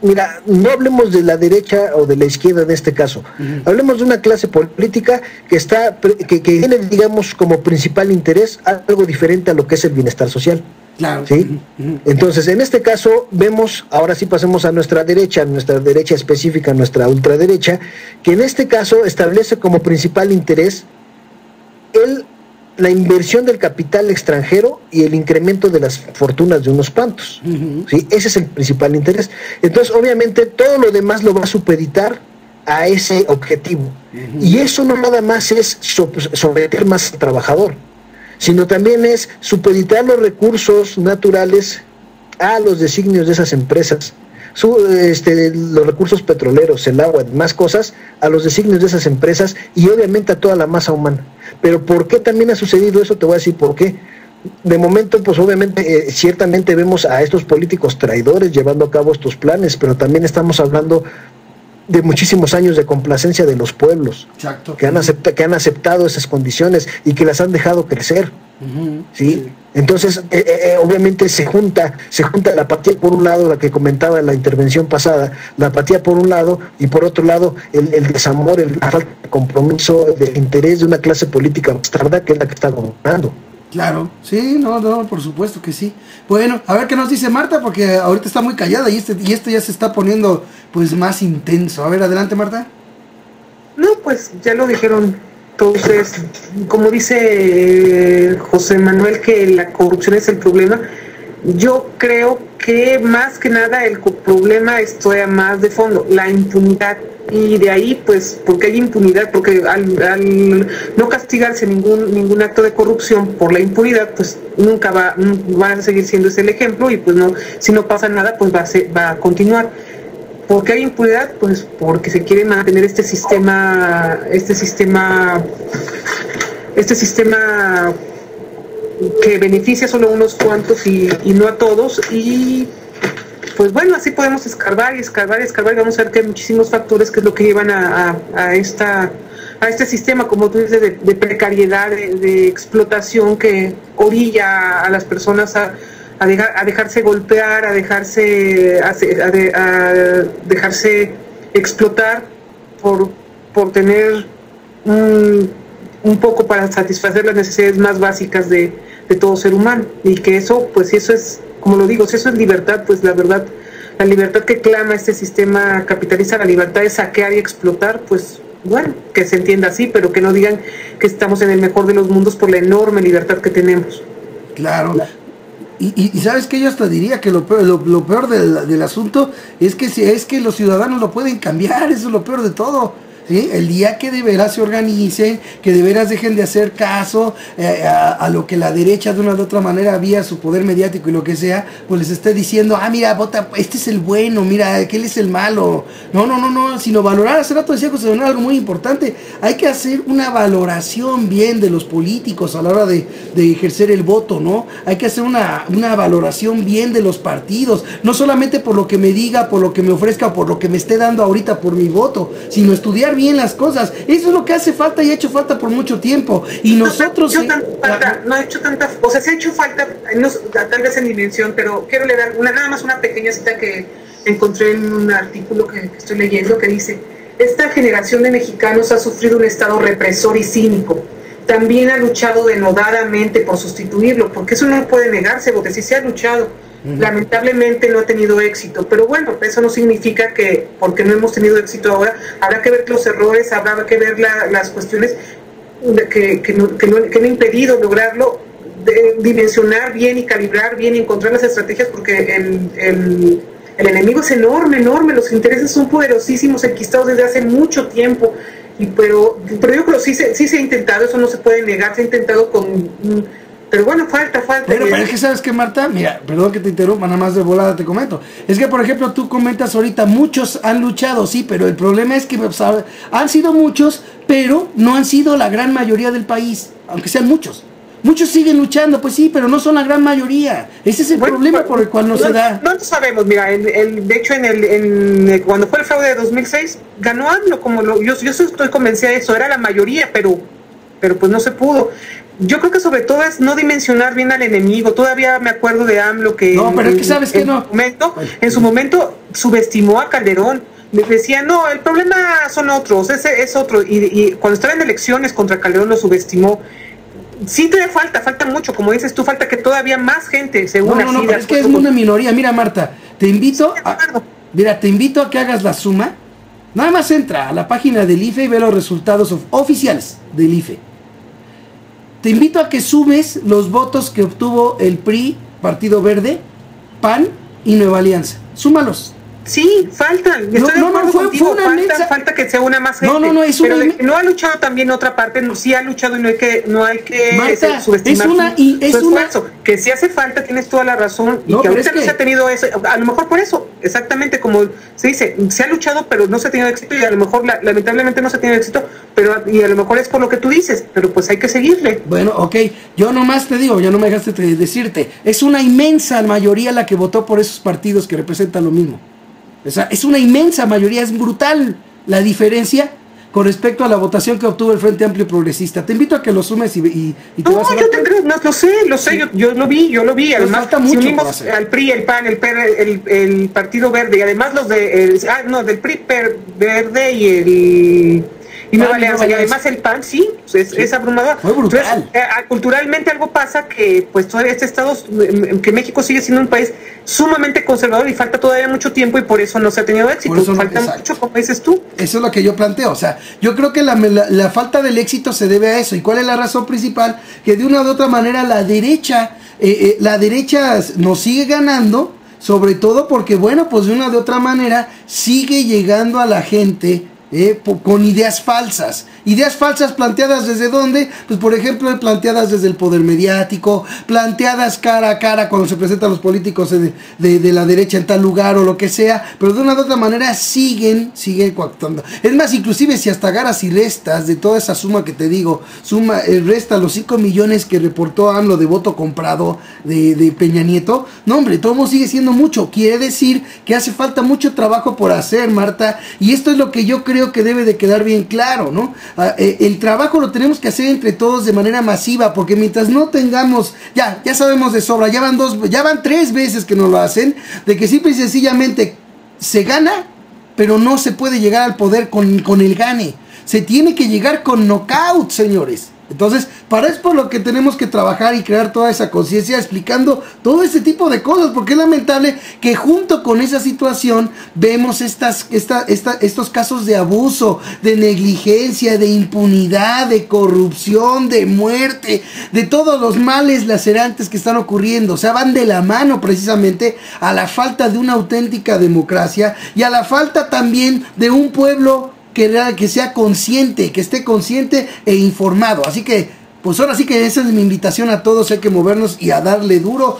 mira, no hablemos de la derecha o de la izquierda en este caso. Hablemos de una clase política que tiene, digamos, como principal interés algo diferente a lo que es el bienestar social. Claro. ¿Sí? Entonces, en este caso, vemos, ahora sí pasemos a nuestra derecha específica, nuestra ultraderecha, que en este caso establece como principal interés la inversión del capital extranjero y el incremento de las fortunas de unos cuantos. ¿Sí? Ese es el principal interés. Entonces, obviamente, todo lo demás lo va a supeditar a ese objetivo. Y eso no nada más es someter más al trabajador, sino también es supeditar los recursos naturales a los designios de esas empresas, los recursos petroleros, el agua, más cosas, a los designios de esas empresas y obviamente a toda la masa humana. Pero ¿por qué también ha sucedido eso? Te voy a decir por qué. De momento, pues obviamente, ciertamente vemos a estos políticos traidores llevando a cabo estos planes, pero también estamos hablando de muchísimos años de complacencia de los pueblos. Exacto. Que han aceptado esas condiciones y que las han dejado crecer. ¿Sí? Entonces, obviamente se junta la apatía por un lado, la que comentaba en la intervención pasada, la apatía por un lado, y por otro lado el desamor, la falta de compromiso, de interés de una clase política bastarda que es la que está gobernando. Claro, sí, no, por supuesto que sí. Bueno, a ver qué nos dice Marta, porque ahorita está muy callada y esto ya se está poniendo pues más intenso. A ver, adelante, Marta. No, pues ya lo dijeron. Entonces, como dice José Manuel que la corrupción es el problema, yo creo que más que nada el problema es todavía más de fondo, la impunidad. y de ahí pues porque hay impunidad, porque al no castigarse ningún acto de corrupción por la impunidad, pues nunca van a seguir siendo ese el ejemplo, y pues no, si no pasa nada pues va a continuar. ¿Por qué hay impunidad? Pues porque se quiere mantener este sistema que beneficia solo a unos cuantos y no a todos. Y pues bueno, así podemos escarbar y vamos a ver que hay muchísimos factores que es lo que llevan a este sistema, como tú dices, de precariedad, de explotación, que orilla a las personas a dejarse golpear, a dejarse explotar por tener un poco para satisfacer las necesidades más básicas de todo ser humano. Y que eso, pues si eso es, como lo digo, si eso es libertad, pues la verdad, la libertad que clama este sistema capitalista, la libertad de saquear y explotar, pues bueno, que se entienda así, pero que no digan que estamos en el mejor de los mundos por la enorme libertad que tenemos. Claro. Y sabes que yo hasta diría que lo peor del asunto es que los ciudadanos lo pueden cambiar. Eso es lo peor de todo, ¿sí? El día que de veras se organicen, que de veras dejen de hacer caso a lo que la derecha de una u otra manera, vía su poder mediático y lo que sea, pues les esté diciendo, mira, vota, este es el bueno, mira, que él es el malo. No, sino valorar. Hace rato decía José Manuel algo muy importante: hay que hacer una valoración bien de los políticos a la hora de ejercer el voto, ¿no? Hay que hacer una valoración bien de los partidos, no solamente por lo que me diga, por lo que me ofrezca, por lo que me esté dando ahorita por mi voto, sino estudiar bien las cosas. Eso es lo que hace falta y ha hecho falta por mucho tiempo. Y nosotros... No ha hecho tanta... O sea, se ha hecho falta, no, tal vez en dimensión, pero quiero leer nada más una pequeña cita que encontré en un artículo que estoy leyendo, que dice: esta generación de mexicanos ha sufrido un estado represor y cínico. También ha luchado denodadamente por sustituirlo, porque eso no puede negarse, porque sí se ha luchado. Lamentablemente no ha tenido éxito, pero bueno, eso no significa que porque no hemos tenido éxito ahora, habrá que ver los errores, habrá que ver las cuestiones que no han impedido lograrlo, dimensionar bien y calibrar bien y encontrar las estrategias, porque el enemigo es enorme, los intereses son poderosísimos, enquistados desde hace mucho tiempo. Pero yo creo que sí se ha intentado, eso no se puede negar, se ha intentado pero bueno, falta. Pero es que, ¿sabes qué, Marta? Mira, perdón que te interrumpa, nada más de volada te comento. Es que, por ejemplo, tú comentas ahorita, muchos han luchado, sí, pero el problema es que han sido muchos, pero no han sido la gran mayoría del país, aunque sean muchos. Muchos siguen luchando, pues sí, pero no son la gran mayoría. Ese es el problema por el cual no se da. No lo sabemos, mira, de hecho, cuando fue el fraude de 2006, ganó AMLO, yo estoy convencida de eso, era la mayoría, pero pues no se pudo. Yo creo que sobre todo es no dimensionar bien al enemigo. Todavía me acuerdo de AMLO que... No, pero es que sabes que no. En su momento subestimó a Calderón. Les decía, no, el problema son otros, ese es otro. Y cuando estaba en elecciones contra Calderón lo subestimó. Sí, todavía falta mucho, como dices tú, falta que todavía más gente se una. No, pero es que es una minoría. Mira, Marta, te invito a que hagas la suma. Nada más entra a la página del IFE y ve los resultados oficiales del IFE. Te invito a que sumes los votos que obtuvo el PRI, Partido Verde, PAN y Nueva Alianza. Súmalos. Sí, faltan. Falta que sea una más gente. No ha luchado también otra parte, sí ha luchado y no hay que Marta, subestimar su esfuerzo. Que sí hace falta, tienes toda la razón, y que ahorita no se ha tenido eso, a lo mejor por eso, exactamente como se dice, se ha luchado pero no se ha tenido éxito, y a lo mejor lamentablemente no se ha tenido éxito, y a lo mejor es por lo que tú dices, pero pues hay que seguirle. Bueno, ok, yo nomás te digo, ya no me dejaste decirte, es una inmensa mayoría la que votó por esos partidos que representan lo mismo. O sea, es una inmensa mayoría, es brutal la diferencia con respecto a la votación que obtuvo el Frente Amplio Progresista. Te invito a que lo sumes y te vas a... Lo sé, yo lo vi. Además, si unimos al PRI, el PAN, el Partido Verde, y además los del PRI Verde y Nueva Alianza, y además el PAN, sí, es abrumador. Muy brutal. Entonces, culturalmente algo pasa que pues todavía que México sigue siendo un país sumamente conservador y falta todavía mucho tiempo, y por eso no se ha tenido éxito. Falta mucho, como dices tú. Eso es lo que yo planteo. O sea, yo creo que la falta del éxito se debe a eso. ¿Y cuál es la razón principal? Que de una u otra manera la derecha nos sigue ganando, sobre todo porque, bueno, pues de una u otra manera sigue llegando a la gente con ideas falsas. Ideas falsas planteadas ¿desde dónde? Pues por ejemplo planteadas desde el poder mediático, planteadas cara a cara cuando se presentan los políticos de la derecha en tal lugar o lo que sea, pero de una u otra manera siguen coactando. Es más, inclusive si hasta agarras y restas de toda esa suma que te digo, resta los 5 millones que reportó AMLO de voto comprado de Peña Nieto, no hombre, todo sigue siendo mucho. Quiere decir que hace falta mucho trabajo por hacer, Marta, y esto es lo que yo creo que debe de quedar bien claro, ¿no? El trabajo lo tenemos que hacer entre todos de manera masiva, porque mientras no tengamos, ya sabemos de sobra, ya van 3 veces que no lo hacen, de que simple y sencillamente se gana, pero no se puede llegar al poder con el gane. Se tiene que llegar con knockout, señores. Entonces, para eso es por lo que tenemos que trabajar y crear toda esa conciencia explicando todo ese tipo de cosas, porque es lamentable que junto con esa situación vemos estos casos de abuso, de negligencia, de impunidad, de corrupción, de muerte, de todos los males lacerantes que están ocurriendo. O sea, van de la mano precisamente a la falta de una auténtica democracia y a la falta también de un pueblo que sea consciente, que esté consciente e informado. Así que, pues ahora sí que esa es mi invitación a todos, hay que movernos y a darle duro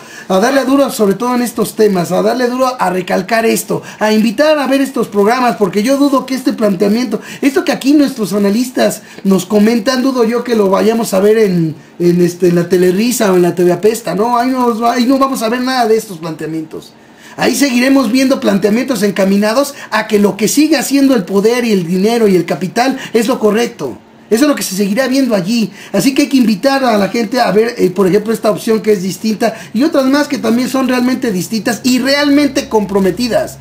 sobre todo en estos temas, a darle duro a recalcar esto, a invitar a ver estos programas, porque yo dudo que este planteamiento, esto que aquí nuestros analistas nos comentan, dudo yo que lo vayamos a ver en la Telerisa o en la TV Apesta, no, ahí no vamos a ver nada de estos planteamientos. Ahí seguiremos viendo planteamientos encaminados a que lo que sigue haciendo el poder y el dinero y el capital es lo correcto. Eso es lo que se seguirá viendo allí. Así que hay que invitar a la gente a ver, por ejemplo, esta opción que es distinta y otras más que también son realmente distintas y realmente comprometidas.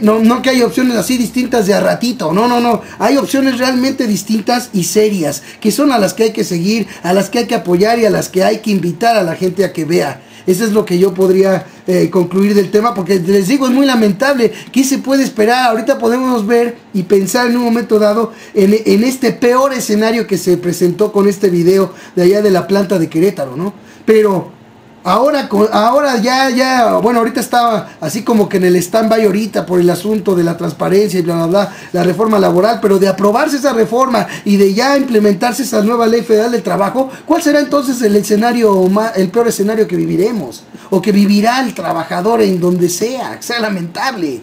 No que hay opciones así distintas de a ratito, no, hay opciones realmente distintas y serias, que son a las que hay que seguir, a las que hay que apoyar y a las que hay que invitar a la gente a que vea. Eso es lo que yo podría concluir del tema, porque les digo, es muy lamentable. ¿Qué se puede esperar? Ahorita podemos ver y pensar en un momento dado en este peor escenario que se presentó con este video de allá de la planta de Querétaro, ¿no? Pero ahora ya, bueno, ahorita estaba así como que en el stand-by ahorita por el asunto de la transparencia y bla, bla, bla, la reforma laboral, pero de aprobarse esa reforma y de ya implementarse esa nueva ley federal del trabajo, ¿cuál será entonces el peor escenario que viviremos? O que vivirá el trabajador en donde sea, que sea lamentable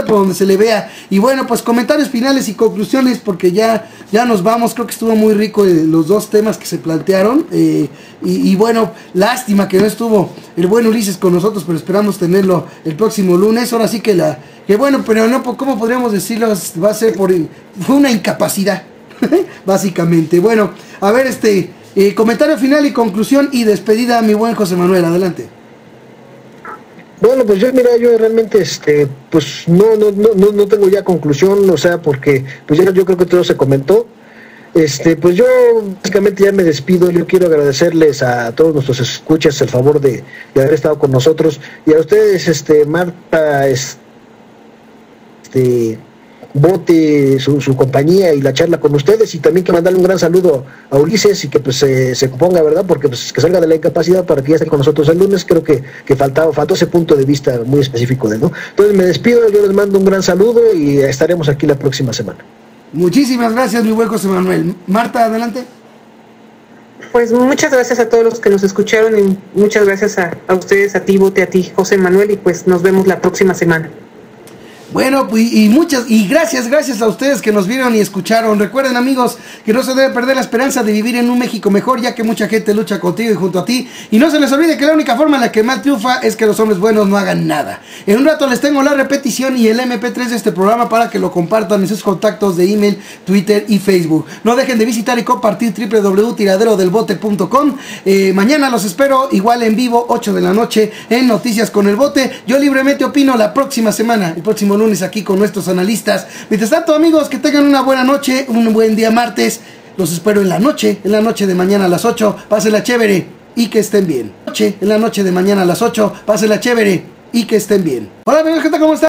por donde se le vea. Y bueno, pues comentarios finales y conclusiones, porque ya nos vamos. Creo que estuvo muy rico los 2 temas que se plantearon, y bueno, lástima que no estuvo el buen Ulises con nosotros, pero esperamos tenerlo el próximo lunes. Ahora sí que bueno, pero no, ¿cómo podríamos decirlo? Va a ser fue una incapacidad básicamente. Bueno, a ver, comentario final y conclusión y despedida, mi buen José Manuel, adelante. Bueno, pues yo realmente, pues no tengo ya conclusión, o sea, porque pues yo creo que todo se comentó. Pues yo básicamente ya me despido. Yo quiero agradecerles a todos nuestros escuchas el favor de haber estado con nosotros, y a ustedes, Marta, Bote, su compañía y la charla con ustedes, y también que mandarle un gran saludo a Ulises y que pues se componga, ¿verdad? Porque pues que salga de la incapacidad para que ya esté con nosotros el lunes. Creo que faltó ese punto de vista muy específico de él, ¿no? Entonces me despido, yo les mando un gran saludo y estaremos aquí la próxima semana. Muchísimas gracias, mi buen José Manuel. Marta, adelante. Pues muchas gracias a todos los que nos escucharon, y muchas gracias a ustedes, a ti, Bote, a ti, José Manuel, y pues nos vemos la próxima semana. Bueno, pues, y gracias a ustedes que nos vieron y escucharon. Recuerden, amigos, que no se debe perder la esperanza de vivir en un México mejor, ya que mucha gente lucha contigo y junto a ti. Y no se les olvide que la única forma en la que el mal triunfa es que los hombres buenos no hagan nada. En un rato les tengo la repetición y el MP3 de este programa para que lo compartan en sus contactos de email, Twitter y Facebook. No dejen de visitar y compartir www.tiraderodelbote.com. Mañana los espero igual en vivo, 8 de la noche, en Noticias con el Bote. Yo libremente opino la próxima semana, el próximo lunes, aquí con nuestros analistas. Mientras tanto, amigos, que tengan una buena noche, un buen día martes. Los espero en la noche de mañana a las 8. Pásenla chévere y que estén bien. En la noche de mañana a las 8. Pásenla chévere y que estén bien. Hola, amigos, ¿qué tal? ¿Cómo están?